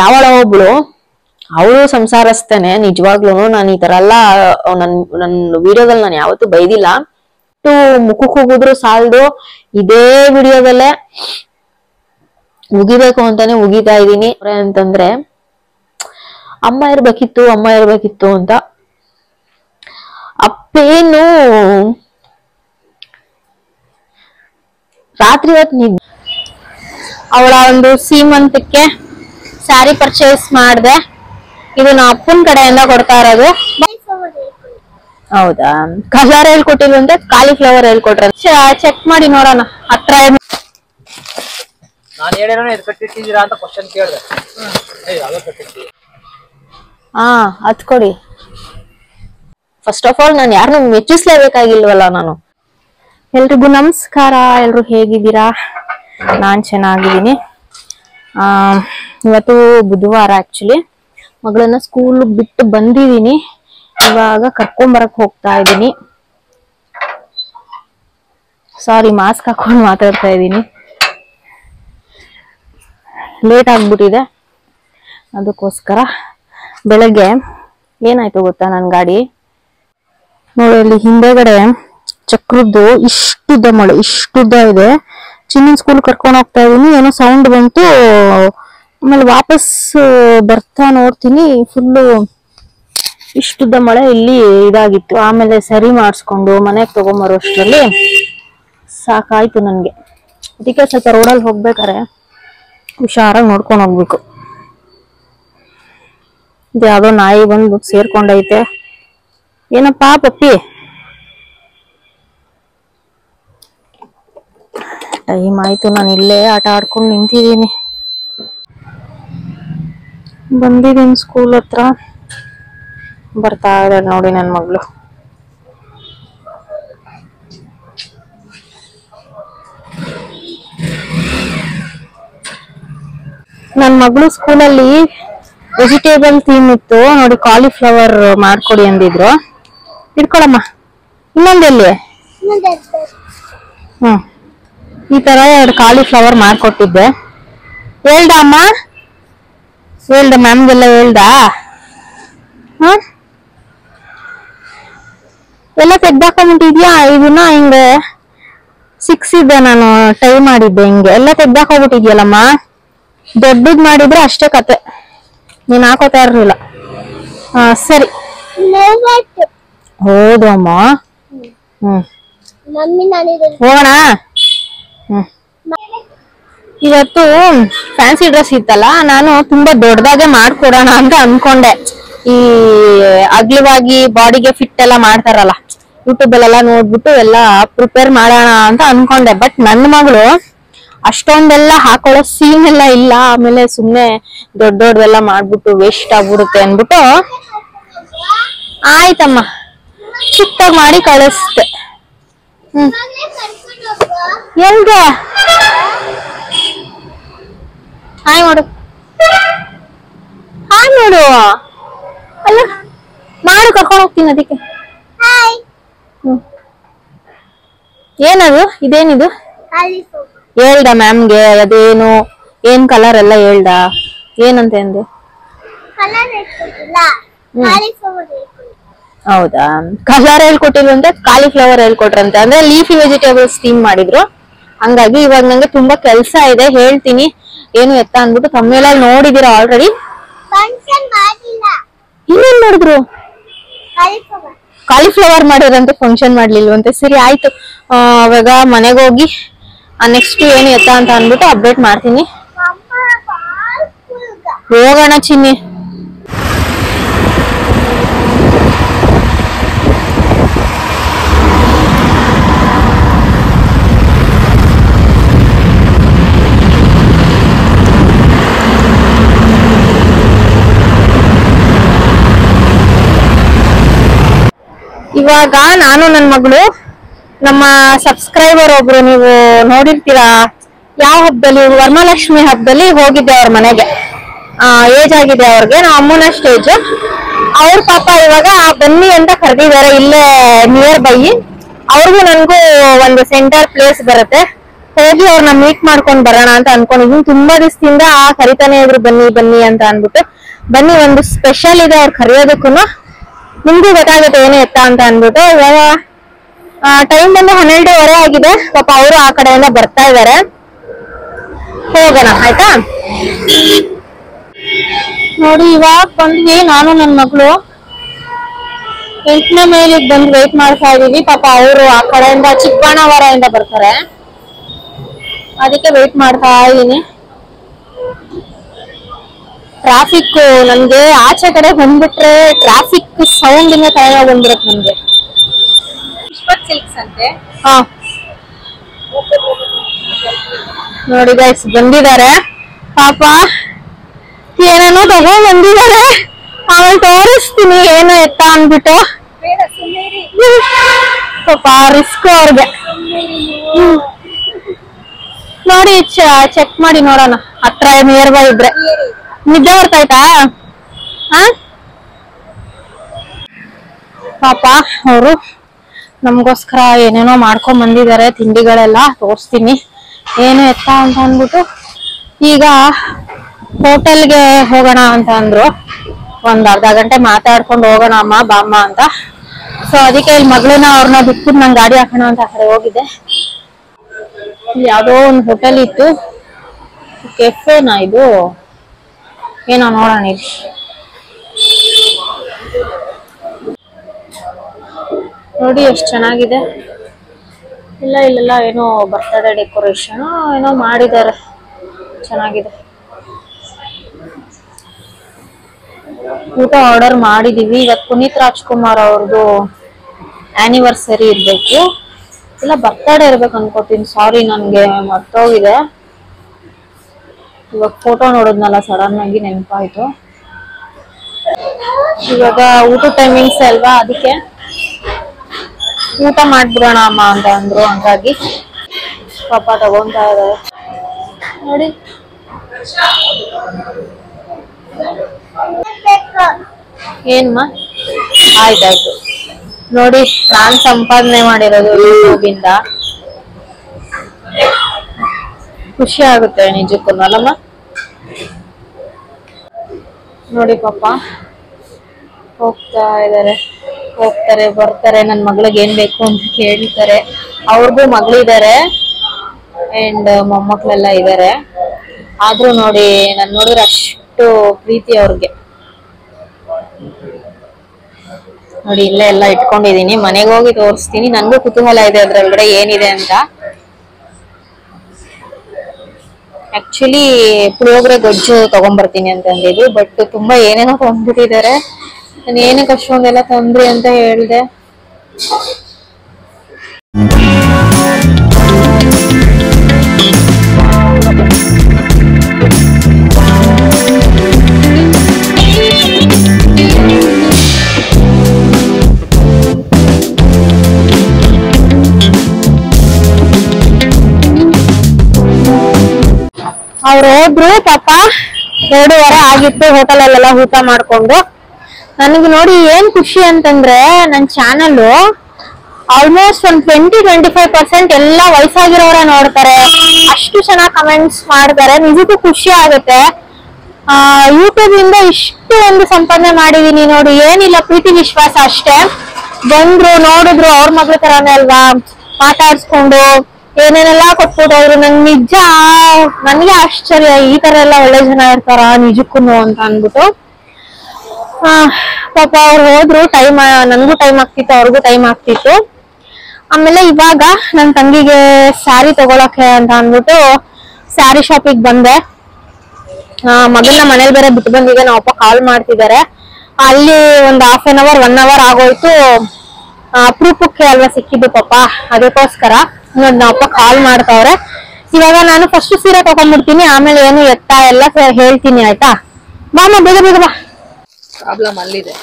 ಯಾವಳ ಒಬ್ಳು ಅವಳು ಸಂಸಾರಸ್ತೇನೆ ನಿಜವಾಗ್ಲೂ. ನಾನು ಈ ತರ ಎಲ್ಲ ನನ್ ವಿಡಿಯೋದಲ್ಲಿ ನಾನು ಯಾವತ್ತೂ ಬೈದಿಲ್ಲ. ಮುಖಕ್ಕೆ ಹೋಗಿದ್ರು ಸಾಲದು, ಇದೇ ವಿಡಿಯೋದಲ್ಲೇ ಉಗಿಬೇಕು ಅಂತಾನೆ ಉಗಿತಾ ಇದೀನಿ. ಅಂತಂದ್ರೆ ಅಮ್ಮ ಇರ್ಬೇಕಿತ್ತು ಅಂತ. ಅಪ್ಪೇನು ರಾತ್ರಿ ಹೊತ್ತು ಅವಳ ಒಂದು ಸೀಮಂತಕ್ಕೆ ಸ್ಯಾರಿ ಪರ್ಚೇಸ್ ಮಾಡ್ದೆ. ಇದು ನಾ ಅಪ್ಪನ ಕಡೆಯಿಂದ ಕೊಡ್ತಾ ಇರೋದು. ಹೌದಾ, ಕಲರ್ ಹೇಳ್ಕೊಟ್ಟಿಲ್ವಂತೆ, ಕಾಲಿಫ್ಲವರ್ ಹೇಳ್ಕೊಟ್ರ. ಚೆಕ್ ಮಾಡಿ ನೋಡೋಣ. ಹತ್ರ ಅದ್ ಕೊಡಿ. ಫಸ್ಟ್ ಆಫ್ ಆಲ್ ನಾನು ಯಾರನ್ನು ಮೆಚ್ಚಿಸ್ಲೇಬೇಕಾಗಿಲ್ವಲ್ಲ ನಾನು. ಎಲ್ರಿಗೂ ನಮಸ್ಕಾರ. ಎಲ್ರು ಹೇಗಿದ್ದೀರಾ? ನಾನ್ ಚೆನ್ನಾಗಿದ್ದೀನಿ. ಇವತ್ತು ಬುಧವಾರ. ಆಕ್ಚುಲಿ ಮಗಳನ್ನ ಸ್ಕೂಲ್ ಬಿಟ್ಟು ಬಂದಿದ್ದೀನಿ. ಇವಾಗ ಕರ್ಕೊಂಬರಕ್ ಹೋಗ್ತಾ ಇದ್ದೀನಿ. ಸಾರಿ, ಮಾಸ್ಕ್ ಹಾಕೊಂಡು ಮಾತಾಡ್ತಾ ಇದ್ದೀನಿ. ಲೇಟ್ ಆಗ್ಬಿಟ್ಟಿದೆ, ಅದಕ್ಕೋಸ್ಕರ. ಬೆಳಗ್ಗೆ ಏನಾಯ್ತು ಗೊತ್ತಾ, ನನ್ ಗಾಡಿ ನೋಡಿ ಅಲ್ಲಿ ಹಿಂದೆಗಡೆ ಚಕ್ರದ್ದು ಇಷ್ಟುದ್ದ ಮೊಳೆ, ಇಷ್ಟುದ್ದ ಇದೆ. ಚಿನ್ನನ್ ಸ್ಕೂಲ್ ಕರ್ಕೊಂಡು ಹೋಗ್ತಾ ಇದೀನಿ, ಏನೋ ಸೌಂಡ್ ಬಂತು. ಆಮೇಲೆ ವಾಪಸ್ ಬರ್ತಾ ನೋಡ್ತೀನಿ, ಫುಲ್ಲು ಇಷ್ಟುದ್ದ ಮಳೆ ಇಲ್ಲಿ ಇದಾಗಿತ್ತು. ಆಮೇಲೆ ಸರಿ ಮಾಡಿಸ್ಕೊಂಡು ಮನೆಗೆ ತಗೊಂಬರೋಷ್ಟರಲ್ಲಿ ಸಾಕಾಯ್ತು ನನ್ಗೆ. ಅದಕ್ಕೆ ಸ್ವಲ್ಪ ರೋಡಲ್ಲಿ ಹೋಗ್ಬೇಕಾರೆ ಹುಷಾರಾಗಿ ನೋಡ್ಕೊಂಡು ಹೋಗ್ಬೇಕು. ಇದು ಯಾವ್ದೋ ನಾಯಿ ಬಂದು ಸೇರ್ಕೊಂಡೈತೆ. ಏನಪ್ಪಾ ಪಪ್ಪಿ? ಟೈಮ್ ಆಯ್ತು, ನಾನು ಇಲ್ಲೇ ಆಟ ಆಡ್ಕೊಂಡು ನಿಂತಿದ್ದೀನಿ. ಬಂದಿದ್ದೀನಿ ಸ್ಕೂಲ್ ಹತ್ರ. ಬರ್ತಾ ಇದೆ ನೋಡಿ ನನ್ ಮಗಳು. ನನ್ ಮಗಳು ಸ್ಕೂಲಲ್ಲಿ ವೆಜಿಟೇಬಲ್ ಥೀಮ್ ಇತ್ತು ನೋಡಿ. ಕಾಲಿಫ್ಲವರ್ ಮಾಡ್ಕೊಡಿ ಅಂದಿದ್ರು. ಇಟ್ಕೊಳಮ್ಮ. ಇನ್ನೊಂದೆಲ್ಲಿ? ಈ ತರ 2 ಕಾಲಿಫ್ಲವರ್ ಮಾಡ್ಕೊಟ್ಟಿದ್ದೆ. ಹೇಳ್ದ ಅಮ್ಮ? ಹೇಳ್ದ ಮ್ಯಾಮ್ಗೆಲ್ಲ ಹೇಳ್ದ? ಎಲ್ಲ ತೆಗ್ದಾಕೊಂಡ್ಬಿಟ್ಟಿದ್ಯಾ? ಇದನ್ನ ಹಿಂಗೆ 6 ಇದ್ದೆ ನಾನು ಟ್ರೈ ಮಾಡಿದ್ದೆ. ಹಿಂಗೆ ಎಲ್ಲ ತೆಗ್ದಾಕೋಗ್ಬಿಟ್ಟಿದ್ಯಲ್ಲಮ್ಮ. ದೊಡ್ಡದ್ ಮಾಡಿದ್ರೆ ಅಷ್ಟೇ ಕತೆ, ನೀನ್ ಹಾಕೋತಾ ಇರ್ಲಿಲ್ಲ. ಸರಿ. ಹೌದು ಅಮ್ಮ. ಹೋಗೋಣ. ಇವತ್ತು ಫ್ಯಾನ್ಸಿ ಡ್ರೆಸ್ ಇತ್ತಲ್ಲ, ನಾನು ತುಂಬಾ ದೊಡ್ಡದಾಗೆ ಮಾಡ್ಕೊಡೋಣ ಅಂತ ಅನ್ಕೊಂಡೆ. ಈ ಅಗ್ಲವಾಗಿ ಬಾಡಿಗೆ ಫಿಟ್ ಎಲ್ಲ ಮಾಡ್ತಾರಲ್ಲ, ಯೂಟ್ಯೂಬ್ ಅಲ್ಲೆಲ್ಲ ನೋಡ್ಬಿಟ್ಟು ಎಲ್ಲ ಪ್ರಿಪೇರ್ ಮಾಡೋಣ ಅಂತ ಅನ್ಕೊಂಡೆ. ಬಟ್ ನನ್ನ ಮಗಳು ಅಷ್ಟೊಂದೆಲ್ಲ ಹಾಕೊಳ್ಳೋ ಸೀನ್ ಎಲ್ಲ ಇಲ್ಲ. ಆಮೇಲೆ ಸುಮ್ನೆ ದೊಡ್ಡದೆಲ್ಲ ಮಾಡ್ಬಿಟ್ಟು ವೇಸ್ಟ್ ಆಗ್ಬಿಡುತ್ತೆ ಅನ್ಬಿಟ್ಟು ಆಯ್ತಮ್ಮ ಚಿಕ್ಕದಾಗಿ ಮಾಡಿ ಕಳಿಸ್ತೆ. ಎಲ್ಗೆ ಹಾಯ್ ಮಾಡು, ಹಾಯ್ ನೋಡು. ಅಲ್ಲ ಮಾಡು, ಕರ್ಕೊಂಡು ಹೋಗ್ತೀನಿ ಅದಕ್ಕೆ. ಏನದು? ಇದೇನಿದು? ಹೇಳ್ದ ಮ್ಯಾಮ್ಗೆ? ಅದೇನು ಏನ್ ಕಲರ್ ಎಲ್ಲ ಹೇಳ್ದ? ಏನಂತ ಅಂದೆ? ಹೌದಾ, ಕಲರ್ ಹೇಳ್ಕೊಟ್ಟಿಲ್ವಂತೆ, ಕಾಲಿಫ್ಲವರ್ ಹೇಳ್ಕೊಟ್ರಂತೆ. ಅಂದ್ರೆ ಲೀಫಿ ವೆಜಿಟೇಬಲ್ಸ್ ಥೀಮ್ ಮಾಡಿದ್ರು. ಹಂಗಾಗಿ ಇವಾಗ ನಂಗೆ ತುಂಬಾ ಕೆಲ್ಸ ಇದೆ, ಹೇಳ್ತೀನಿ ಏನು ಎತ್ತ ಅನ್ಬಿಟ್ಟು. ತಮ್ಮೇಲೆ ನೋಡಿದೀರಾ ಆಲ್ರೆಡಿ. ಇನ್ನೇನ್ ಮಾಡಿದ್ರು? ಕಾಲಿಫ್ಲವರ್ ಮಾಡಿದ್ರಂತೆ, ಫಂಕ್ಷನ್ ಮಾಡ್ಲಿಲ್ವಂತೆ. ಸರಿ ಆಯ್ತು, ಅವಾಗ ಮನೆಗೆ ಹೋಗಿ ನೆಕ್ಸ್ಟ್ ಏನು ಎತ್ತ ಅಂತ ಅನ್ಬಿಟ್ಟು ಅಪ್ಡೇಟ್ ಮಾಡ್ತೀನಿ. ಹೋಗೋಣ ಚಿನ್ನಿ. ಇವಾಗ ನಾನು ನನ್ನ ಮಗಳು, ನಮ್ಮ ಸಬ್ಸ್ಕ್ರೈಬರ್ ಒಬ್ರು ನೀವು ನೋಡಿರ್ತೀರಾ, ಯಾವ ಹಬ್ಬದಲ್ಲಿ, ವರಮಹಾಲಕ್ಷ್ಮಿ ಹಬ್ಬದಲ್ಲಿ ಹೋಗಿದ್ದೆ ಅವ್ರ ಮನೆಗೆ. ಏಜ್ ಆಗಿದೆ ಅವ್ರಿಗೆ, ನಮ್ಮ ಅಮ್ಮನ ಸ್ಟೇಜ್. ಅವ್ರ ಪಾಪ ಇವಾಗ ಬನ್ನಿ ಅಂತ ಕರೆದಿದ್ದಾರೆ, ಇಲ್ಲೇ ನಿಯರ್ ಬೈ. ಅವ್ರಿಗೂ ನನ್ಗೂ ಒಂದು ಸೆಂಟರ್ ಪ್ಲೇಸ್ ಬರುತ್ತೆ. ಹೋಗಿ ಅವ್ರನ್ನ ಮೀಟ್ ಮಾಡ್ಕೊಂಡ್ ಬರೋಣ ಅಂತ ಅನ್ಕೊಂಡಿದೀನಿ. ತುಂಬಾ ದಿವಸದಿಂದ ಕರಿತಾನೆ ಇದ್ರು ಬನ್ನಿ ಬನ್ನಿ ಅಂತ ಅನ್ಬಿಟ್ಟು. ಬನ್ನಿ, ಒಂದು ಸ್ಪೆಷಲ್ ಇದೆ ಅವ್ರು ಕರೆಯೋದಕ್ಕೂ. ನಿಮ್ಗೂ ಗೊತ್ತಾಗುತ್ತೆ ಏನು ಎತ್ತ ಅಂತ ಅನ್ಬಿಟ್ಟು. ಇವಾಗ ಟೈಮ್ ಬಂದು 12:30 ಆಗಿದೆ. ಪಾಪ ಅವರು ಆ ಕಡೆಯಿಂದ ಬರ್ತಾ ಇದಾರೆ. ಹೋಗೋಣ ಆಯ್ತಾ. ನೋಡಿ ಇವಾಗ ಬಂದ್ವಿ ನಾನು ನನ್ನ ಮಗಳು 8ನೇ ಮೈಲಿಗೆ ಬಂದು ವೇಟ್ ಮಾಡ್ತಾ ಇದೀವಿ. ಪಾಪ ಅವರು ಆ ಕಡೆಯಿಂದ ಚಿಕ್ಕಬಾಣಾವರದಿಂದ ಬರ್ತಾರೆ, ಅದಕ್ಕೆ ವೇಟ್ ಮಾಡ್ತಾ ಇದೀನಿ. ಟ್ರಾಫಿಕ್ ನನ್ಗೆ ಆಚೆ ಕಡೆ ಬಂದ್ಬಿಟ್ರೆ ಟ್ರಾಫಿಕ್ ಸೌಂಡ್ ಇಂದ ತಲೆನೋವು ಬಂದ್ಬಿಡುತ್ತೆ ನನ್ಗೆ. ಹಾ ನೋಡಿ ಗೈಸ್ ಬಂದಿದ್ದಾರೆ. ಪಾಪ ಏನೇನೋ ತಗೊಂಡ್ ಬಂದಿದ್ದಾರೆ. ಆಮೇಲೆ ತೋರಿಸ್ತೀನಿ ಏನು ಎತ್ತ ಅನ್ಬಿಟ್ಟು. ಪಾಪ ರಿಸ್ಕ್ ಅವ್ರಿಗೆ. ನೋಡಿ ಚೆಕ್ ಮಾಡಿ ನೋಡೋಣ, ಹತ್ರ ನಿಯರ್ ಬೈ ಇದ್ರೆ. ನಿದ್ದೆ ಬರ್ತಾಯ್ತಾ? ಪಾಪ ಅವರು ನಮ್ಗೋಸ್ಕರ ಏನೇನೋ ಮಾಡ್ಕೊಂಡ್ ಬಂದಿದ್ದಾರೆ ತಿಂಡಿಗಳೆಲ್ಲ. ತೋರಿಸ್ತೀನಿ ಏನು ಎತ್ತ ಅಂತ ಅಂದ್ಬಿಟ್ಟು. ಈಗ ಹೋಟೆಲ್ಗೆ ಹೋಗೋಣ ಅಂತ ಅಂದ್ರು. ಒಂದ್ ಅರ್ಧ ಗಂಟೆ ಮಾತಾಡ್ಕೊಂಡು ಹೋಗೋಣ ಅಮ್ಮ ಬಾಮ್ಮ ಅಂತ. ಸೊ ಅದಕ್ಕೆ ಇಲ್ಲಿ ಮಗಳನ್ನ ಅವ್ರನ್ನ ಬಿಟ್ಬಿಟ್ಟು ನಂಗೆ ಗಾಡಿ ಹಾಕೋಣ ಅಂತ ಆ ಕಡೆ ಹೋಗಿದ್ದೆ. ಯಾವ್ದೋ ಒಂದು ಹೋಟೆಲ್ ಇತ್ತು, ಕೆಫೆನಾ ಇದು ಏನೋ ನೋಡೋಣ. ಇಲ್ಲಿ ನೋಡಿ ಎಷ್ಟು ಚೆನ್ನಾಗಿದೆ. ಇಲ್ಲೆಲ್ಲ ಏನೋ ಬರ್ತಡೇ ಡೆಕೋರೇಷನ್ ಏನೋ ಮಾಡಿದ್ದಾರೆ, ಚೆನ್ನಾಗಿದೆ. ಊಟ ಆರ್ಡರ್ ಮಾಡಿದೀವಿ. ಇವತ್ತು ಪುನೀತ್ ರಾಜ್ಕುಮಾರ್ ಅವ್ರದ್ದು ಆನಿವರ್ಸರಿ ಇರ್ಬೇಕು, ಇಲ್ಲ ಬರ್ತಡೇ ಇರ್ಬೇಕು ಅನ್ಕೋತೀನಿ. ಸಾರಿ ನನ್ಗೆ ಮರ್ತೋಗಿದೆ. ಇವಾಗ ಫೋಟೋ ನೋಡಿದ್ನಲ್ಲ ಸಡನ್ ಆಗಿ ನೆನಪಾಯ್ತು. ಇವಾಗ ಊಟ ಟೈಮಿಂಗ್ಸ್ ಅಲ್ವಾ, ಅದಕ್ಕೆ ಊಟ ಮಾಡ್ಬಿಡೋಣ ಅಮ್ಮ ಅಂತ ಅಂದ್ರು. ಹಂಗಾಗಿ ಪಾಪ ತಗೊಂತಾ ಇದ್ದಾರೆ ನೋಡಿ. ಏನ್ಮ ಆಯ್ತಾಯ್ತು. ನೋಡಿ ನಾನ್ ಸಂಪಾದನೆ ಮಾಡಿರೋದು ಯೂಟ್ಯೂಬ್ ಇಂದ. ಖುಷಿ ಆಗುತ್ತೆ ನಿಜಕ್ಕೂ ಅಲ್ಲಮ್ಮ. ನೋಡಿ ಪಾಪ ಹೋಗ್ತಾ ಇದಾರೆ, ಹೋಗ್ತಾರೆ ಬರ್ತಾರೆ. ನನ್ ಮಗಳಿಗೆ ಏನ್ ಬೇಕು ಅಂತ ಕೇಳ್ತಾರೆ. ಅವ್ರಿಗೂ ಮಗಳಿದ್ದಾರೆ ಅಂಡ್ ಮೊಮ್ಮಕ್ಳೆಲ್ಲ ಇದಾರೆ. ಆದ್ರೂ ನೋಡಿ ನನ್ ನೋಡಿದ್ರೆ ಅಷ್ಟು ಪ್ರೀತಿ ಅವ್ರಿಗೆ. ನೋಡಿ ಇಲ್ಲೇ ಎಲ್ಲ ಇಟ್ಕೊಂಡಿದೀನಿ, ಮನೆಗೆ ಹೋಗಿ ತೋರಿಸ್ತೀನಿ. ನನ್ಗೂ ಕುತೂಹಲ ಇದೆ ಅದ್ರೊಳಗಡೆ ಏನಿದೆ ಅಂತ. ಆಕ್ಚುಲಿ ಪುಳಿಯೋಗರೆ ಗೊಜ್ಜು ತಗೊಂಡ್ಬರ್ತೀನಿ ಅಂತ ಅಂದಿದ್ರು, ಬಟ್ ತುಂಬಾ ಏನೇನೋ ತಗೊಂಡ್ಬಿಟ್ಟಿದ್ದಾರೆ. ನಾನು ಏನಕ್ಕೆ ಅಷ್ಟೊಂದೆಲ್ಲ ತಂದ್ರಿ ಅಂತ ಹೇಳ್ದೆ. ಅವ್ರು ಹೋದ್ರು ಪಾಪ. 2:30 ಆಗಿತ್ತು ಹೋಟೆಲಲ್ಲೆಲ್ಲ ಊಟ ಮಾಡ್ಕೊಂಡು. ನನಗೆ ನೋಡಿ ಏನ್ ಖುಷಿ ಅಂತಂದ್ರೆ ನನ್ ಚಾನಲ್ ಆಲ್ಮೋಸ್ಟ್ ಒಂದ್ 20-25% ಎಲ್ಲ ವಯಸ್ಸಾಗಿರೋರೇ ನೋಡ್ತಾರೆ. ಅಷ್ಟು ಚೆನ್ನಾಗಿ ಕಮೆಂಟ್ಸ್ ಮಾಡ್ತಾರೆ. ನಿಜಕ್ಕೂ ಖುಷಿ ಆಗುತ್ತೆ. ಯೂಟ್ಯೂಬ್ ಇಂದ ಇಷ್ಟು ಒಂದು ಸಂಪಾದನೆ ಮಾಡಿದೀನಿ ನೋಡಿ. ಏನಿಲ್ಲ, ಪ್ರೀತಿ ವಿಶ್ವಾಸ ಅಷ್ಟೇ. ಬಂದ್ರು ನೋಡಿದ್ರು, ಅವ್ರ ಮಗಳ ತರಾನೇ ಅಲ್ವಾ, ಮಾತಾಡ್ಸ್ಕೊಂಡು ಏನೇನೆಲ್ಲಾ ಕೊಟ್ಬಿಟ್ಟವ್ರು. ನಂಗೆ ನಿಜ ನನ್ಗೆ ಆಶ್ಚರ್ಯ, ಈ ತರ ಎಲ್ಲ ಒಳ್ಳೆ ಜನ ಇರ್ತಾರ ನಿಜಕ್ಕೂ ಅಂತ ಅನ್ಬಿಟ್ಟು. ಪಾಪ ಅವ್ರು ಹೋದ್ರು. ಟೈಮ್ ನನ್ಗೂ ಟೈಮ್ ಆಗ್ತಿತ್ತು, ಅವ್ರಿಗೂ ಟೈಮ್ ಆಗ್ತಿತ್ತು. ಆಮೇಲೆ ಇವಾಗ ನನ್ ತಂಗಿಗೆ ಸ್ಯಾರಿ ತಗೊಳಕ್ಕೆ ಅಂತ ಅನ್ಬಿಟ್ಟು ಸ್ಯಾರಿ ಶಾಪಿಗೆ ಬಂದೆ. ಮಗನ್ನ ಮನೇಲಿ ಬೇರೆ ಬಿಟ್ಟು ಬಂದಿದೆ. ನಮ್ಮ ಅಪ್ಪ ಕಾಲ್ ಮಾಡ್ತಿದ್ದಾರೆ. ಅಲ್ಲಿ ಒಂದ್ 1/2 hour 1 hour ಆಗೋಯ್ತು. ಅಪರೂಪಕ್ಕೆ ಅಲ್ವಾ ಸಿಕ್ಕಿದ್ದು ಪಾಪ, ಅದಕ್ಕೋಸ್ಕರ ನೋಡಿ ನಮ್ಮ ಅಪ್ಪ ಕಾಲ್ ಮಾಡ್ತಾವ್ರೆ. ಇವಾಗ ನಾನು ಫಸ್ಟ್ ಸೀರೆ ತಗೊಂಡ್ಬಿಡ್ತೀನಿ, ಆಮೇಲೆ ಏನು ಎತ್ತ ಎಲ್ಲ ಹೇಳ್ತೀನಿ ಆಯ್ತಾ. ಬಾಮ ಬೇಗ ಬೇಗ ಬಾ. ಪ್ರಾಬ್ಲಮ್ ಅಲ್ಲಿದೆ.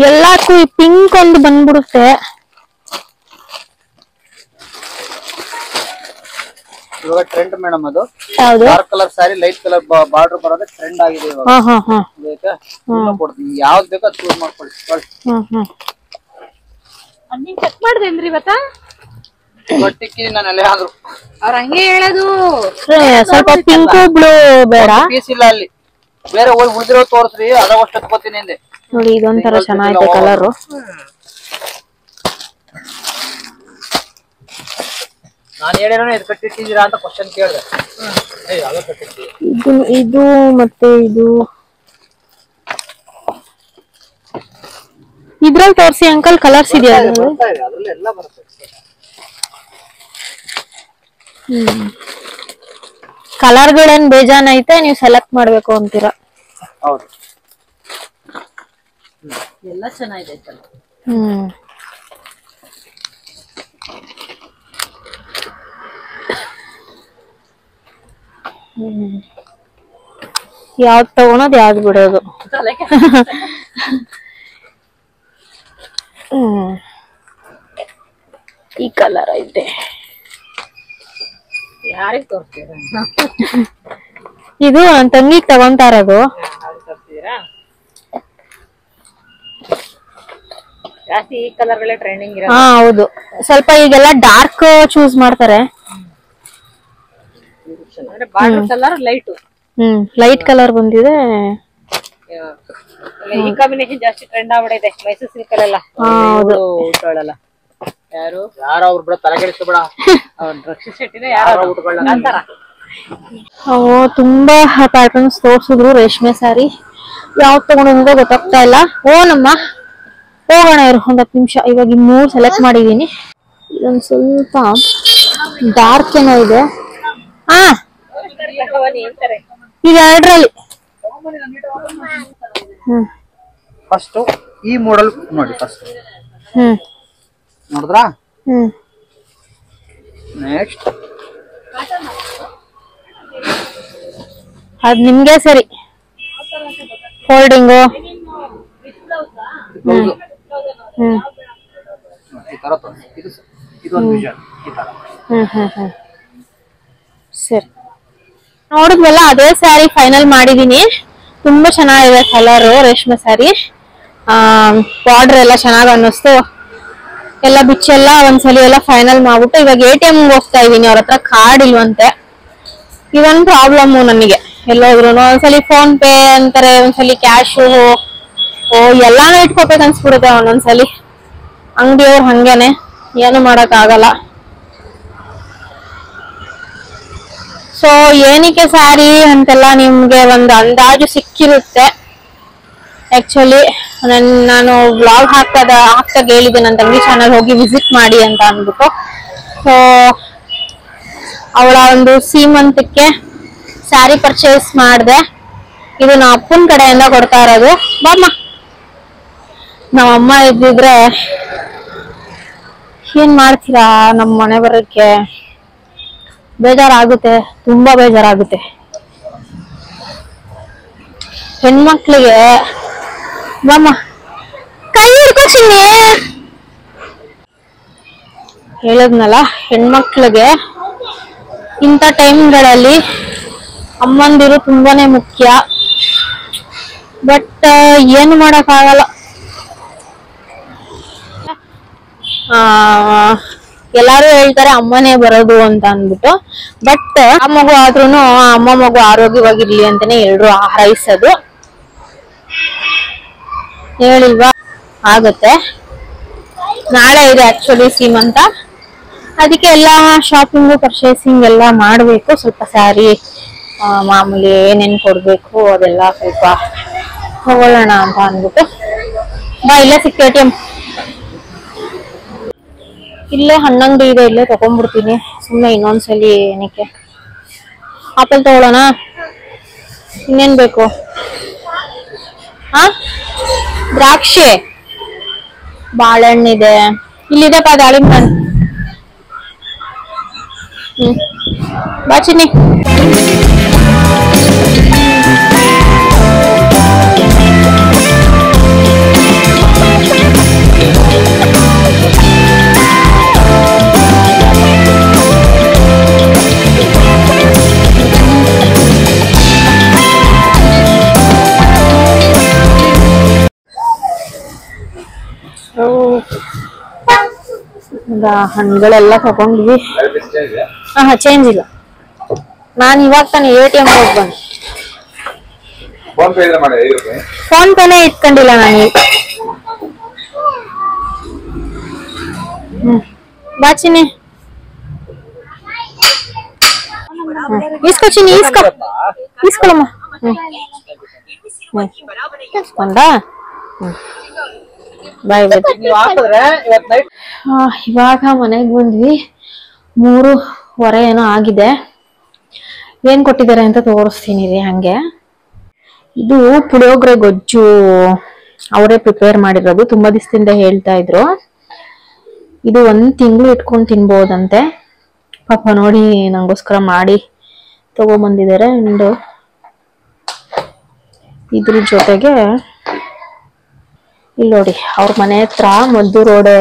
ಎಲ್ಲಕ್ಕೂ ಈ ಪಿಂಕ್ ಒಂದು ಬಂದ್ಬಿಡುತ್ತೆ. ಇವಾಗ ಟ್ರೆಂಡ್ ಮೇಡಮ್ ಅದು. ಯಾವುದು? Dark colour sari light colour border ಬರೋದು ಟ್ರೆಂಡ್ ಆಗಿದೆ ಇವಾಗ. ಬೇಕಾ? ಕೊಡ್ತೀನಿ, ಯಾವ್ದು ಬೇಕೋ ಅದು ಚೂಸ್ ಮಾಡ್ಕೊಳ್ಳಿ. ನೀನ್ ಚೆಕ್ ಮಾಡ್ದೇನ್ರಿ ಇವತ್ತ ಒಟ್ಟಿಕ್ಕಿ ನಾನು ಅಲ್ಲೇ ಆದ್ರು ಅವ್ರ ಹಂಗೆ ಹೇಳೋದು ಸ್ವಲ್ಪ ಪಿಂಕ್ ಬ್ಲೂ ಬೇಡ ಪೀಸ್ ಇಲ್ಲ ಅಲ್ಲಿ ಬೇರೆ ಹೋಗಿ ಉಳಿದಿರೋ ತೋರಿಸ್ರಿ ಅದ ಅಷ್ಟು ಎತ್ಕೋತೀನಿ ಅಂದೆ ನೋಡಿ ಇದೊಂಥರ ಚೆನ್ನಾಗಿದೆ ಕಲರ್ ನಾನು ಹೇಳಿರೋ ಇದು ಕಟ್ಟಿಟ್ಟಿದ್ದೀರಾ ಅಂತ ಕ್ವಶನ್ ಕೇಳಿದೆ ಇದು ಇದು ಮತ್ತೆ ಇದು ಇದ್ರಲ್ಲಿ ತೋರಿಸಿ ಅಂಕಲ್ ಕಲರ್ಸ್ ಇದೆಯಾ ಅದ್ರಲ್ಲಿ ಎಲ್ಲ ಬರುತ್ತೆ ಕಲರ್ಗಳೇನ್ ಬೇಜಾನ್ ಐತೆ ನೀವು ಸೆಲೆಕ್ಟ್ ಮಾಡ್ಬೇಕು ಅಂತೀರಾ ಹೌದು ಎಲ್ಲ ಚೆನ್ನಾಗಿದೆ ಯಾವ್ದು ತಗೊಳೋದು ಯಾವ್ದು ಬಿಡೋದು ಈ ಕಲರ್ ಐತೆ ಯಾರಿಗೆ ತೋರಿಸ್ತೀರಾ ಇದು ನನ್ ತಂಗಿಗ್ ತಗೊಂತಾ ಇರೋದು ಜಾಸ್ತಿ ಈ ಕಲರ್ಗಳೇ ಟ್ರೆಂಡಿಂಗ್ ಇರೋದು ಹಾ ಹೌದು ಸ್ವಲ್ಪ ಈಗೆಲ್ಲ ಡಾರ್ಕ್ ಚೂಸ್ ಮಾಡ್ತಾರೆ ಅಂದ್ರೆ border colour light light colour ಬಂದಿದೆ ಈ ಕಾಂಬಿನೇಷನ್ ಜಾಸ್ತಿ ಟ್ರೆಂಡ್ ಆಗ್ಬಿಟ್ಟಿದೆ ಮೈಸೂರು ಸಿಲ್ಕ್ ಅಲ್ಲೆಲ್ಲ ಉಟ್ಕೊಳ್ಳಲ್ಲ ಯಾರು ಅವ್ರು ಬಿಡ ತಲೆ ಕೆಡಿಸ್ಬೇಡ ರಕ್ಷಿತ್ ಶೆಟ್ಟಿನ ಯಾರು ಉಟ್ಕೊಳ್ಳಲ್ಲ ಅಂತಾರ ತುಂಬಾ ಪ್ಯಾಟರ್ನ್ಸ್ ತೋರ್ಸಿದ್ರು ರೇಷ್ಮೆ ಸ್ಯಾರಿ ಯಾವ್ದು ತಗೊಂಡು ಗೊತ್ತಾಗ್ತಾ ಇಲ್ಲ ನಮ್ಮ ಹೋಗೋಣ ಇರು ಒಂದ್ 10 ನಿಮಿಷ ಇವಾಗ 3 ಸೆಲೆಕ್ಟ್ ಮಾಡಿದೀನಿ ಇದೊಂದ್ ಸ್ವಲ್ಪ ಡಾರ್ಕ್ ಏನೋ ಇದೆ ಈಗ 2ರಲ್ಲಿ ಫಸ್ಟ್ ಈ ಮಾಡೆಲ್ ನೋಡಿ ಫಸ್ಟ್ ನೋಡಿದ್ರಾ ನೆಕ್ಸ್ಟ್ ಅದ್ ನಿಮ್ಗೆ ಸರಿ ಫೋಲ್ಡಿಂಗು ಈ ತರ ಇದೊಂದು ವಿಷನ್ ಈ ತರ ಸರಿ ನೋಡಿದ್ವಲ್ಲ ಅದೇ ಸ್ಯಾರಿ ಫೈನಲ್ ಮಾಡಿದೀನಿ ತುಂಬಾ ಚೆನ್ನಾಗಿದೆ ಕಲರ್ ರೇಷ್ಮೆ ಸ್ಯಾರಿ ಬಾರ್ಡರ್ ಎಲ್ಲ ಚೆನ್ನಾಗ್ ಅನ್ನಿಸ್ತು ಎಲ್ಲ ಬಿಚ್ಚೆಲ್ಲ ಒಂದ್ಸಲಿ ಎಲ್ಲ ಫೈನಲ್ ಮಾಡ್ಬಿಟ್ಟು ಇವಾಗ ATM ಹೋಗ್ತಾ ಇದೀನಿ ಅವ್ರ ಹತ್ರ ಕಾರ್ಡ್ ಇಲ್ವಂತೆ ಇದೊಂದು ಪ್ರಾಬ್ಲಮ್ ನನಗೆ ಎಲ್ಲೋದ್ರು ಒಂದ್ಸಲಿ ಫೋನ್ ಪೇ ಅಂತಾರೆ ಒಂದ್ಸಲಿ ಕ್ಯಾಶು ಎಲ್ಲಾನು ಇಟ್ಕೋಬೇಕು ಅನ್ಸ್ಬಿಡುತ್ತೆ ಒಂದೊಂದ್ಸಲಿ ಅಂಗಡಿಯವ್ರು ಹಂಗೇನೆ ಏನು ಮಾಡಕ್ ಆಗಲ್ಲ ಸೊ ಏನಕ್ಕೆ ಸ್ಯಾರಿ ಅಂತೆಲ್ಲ ನಿಮ್ಗೆ ಒಂದು ಅಂದಾಜು ಸಿಕ್ಕಿರುತ್ತೆ ಆಕ್ಚುಲಿ ನಾನು ವ್ಲಾಗ್ ಹಾಕ್ದಾಗ ಹೇಳಿದ್ದೆ ನನ್ನ ತಂಗಿ ಚಾನಲ್ ಹೋಗಿ ವಿಸಿಟ್ ಮಾಡಿ ಅಂತ ಅಂದ್ಬಿಟ್ಟು ಸೊ ಅವಳ ಒಂದು ಸೀಮಂತಕ್ಕೆ ಸ್ಯಾರಿ ಪರ್ಚೇಸ್ ಮಾಡಿದೆ ಇದು ನಮ್ಮ ಅಪ್ಪನ ಕಡೆಯಿಂದ ಕೊಡ್ತಾ ಇರೋದು ಬಾಮ್ಮ ನಮ್ಮಮ್ಮ ಇದ್ದಿದ್ರೆ ಏನ್ ಮಾಡ್ತೀರಾ ನಮ್ಮ ಮನೆ ಬರೋಕ್ಕೆ ಬೇಜಾರಾಗುತ್ತೆ ತುಂಬಾ ಬೇಜಾರಾಗುತ್ತೆ ಹೆಣ್ಮಕ್ಳಿಗೆ ಬಾಮ್ಮ ಕೈ ಹಿಡ್ಕೊತೀನಿ ಹೇಳದ್ನಲ್ಲ ಹೆಣ್ಮಕ್ಳಿಗೆ ಇಂಥ ಟೈಮ್ಗಳಲ್ಲಿ ಅಮ್ಮಂದಿರು ತುಂಬಾನೇ ಮುಖ್ಯ ಬಟ್ ಏನು ಮಾಡಕ್ ಆಗಲ್ಲ ಎಲ್ಲಾರು ಹೇಳ್ತಾರೆ ಅಮ್ಮನೇ ಬರೋದು ಅಂತ ಅಂದ್ಬಿಟ್ಟು ಬಟ್ ಆ ಮಗು ಆದ್ರೂನು ಅಮ್ಮ ಮಗು ಆರೋಗ್ಯವಾಗಿರ್ಲಿ ಅಂತಾನೆ ಎಲ್ರು ಹಾರೈಸೋದು ಹೇಳಿಲ್ವಾ ಆಗತ್ತೆ ನಾಳೆ ಇದೆ ಆಕ್ಚುಲಿ ಸೀಮಂತ ಅದಕ್ಕೆ ಎಲ್ಲ ಶಾಪಿಂಗು ಪರ್ಚೇಸಿಂಗ್ ಎಲ್ಲ ಮಾಡ್ಬೇಕು ಸ್ವಲ್ಪ ಸ್ಯಾರಿ ಮಾಮೂಲಿ ಏನೇನ್ ಕೊಡ್ಬೇಕು ಅದೆಲ್ಲ ಸ್ವಲ್ಪ ತಗೊಳ್ಳೋಣ ಅಂತ ಅಂದ್ಬಿಟ್ಟು ಬಾ ಇಲ್ಲೇ ಸಿಕ್ಕ ATM ಇಲ್ಲೇ ಹಣ್ಣಂಗಡಿ ಇದೆ ಇಲ್ಲೇ ತಗೊಂಡ್ಬಿಡ್ತೀನಿ ಸುಮ್ಮನೆ ಇನ್ನೊಂದ್ಸಲಿ ಏನಕ್ಕೆ ಆಪಲ್ ತಗೊಳ್ಳೋಣ ಇನ್ನೇನ್ ಬೇಕು ದ್ರಾಕ್ಷಿ ಬಾಳೆಹಣ್ಣಿದೆ ಇಲ್ಲಿದೆಪ್ಪ ದಾಳಿಂಬೆ ಬಾ ಚಿನ್ನಿ ಹಣ್ಣುಗಳೆಲ್ಲ ತಗೊಂಡ್ವಿ. ಚೇಂಜ್ ಇಲ್ಲ. ನಾನು ಇವಾಗ ತಾನೇ ATM ಹೋಗಿ ಬಂದೆ. ಫೋನ್ ಪೇನೇ ಇಟ್ಕೊಂಡಿಲ್ಲ ನಾನು. ಬಾಚಿನಿ ಇಸ್ಕೊ ಚಿನಿ, ಇಸ್ಕೊಳಮ್ಮ. ಇಸ್ಕೊಂಡ ಬಾಯ್ ಬಾಯ್. ಇವಾಗ ಮನೆಗ್ ಬಂದ್ವಿ. 3:15 ಏನೋ ಆಗಿದೆ. ಏನ್ ಕೊಟ್ಟಿದ್ದಾರೆ ಅಂತ ತೋರಿಸ್ತೀನಿ ರೀ. ಹಂಗೆ ಇದು ಪುಳಿಯೋಗರೆ ಗೊಜ್ಜು ಅವರೇ ಪ್ರಿಪೇರ್ ಮಾಡಿರೋದು. ತುಂಬಾ ದಿವಸದಿಂದ ಹೇಳ್ತಾ ಇದ್ರು. ಇದು 1 ತಿಂಗಳು ಇಟ್ಕೊಂಡು ತಿನ್ಬೋದಂತೆ. ಪಾಪ ನೋಡಿ ನಂಗೋಸ್ಕರ ಮಾಡಿ ತಗೊಂಡ್ಬಂದಿದ್ದಾರೆ. ಅಂಡ್ ಇದ್ರ ಜೊತೆಗೆ ಇಲ್ಲಿ ನೋಡಿ, ಅವ್ರ ಮನೆ ಹತ್ರ ಮದ್ದೂರೋಡೆ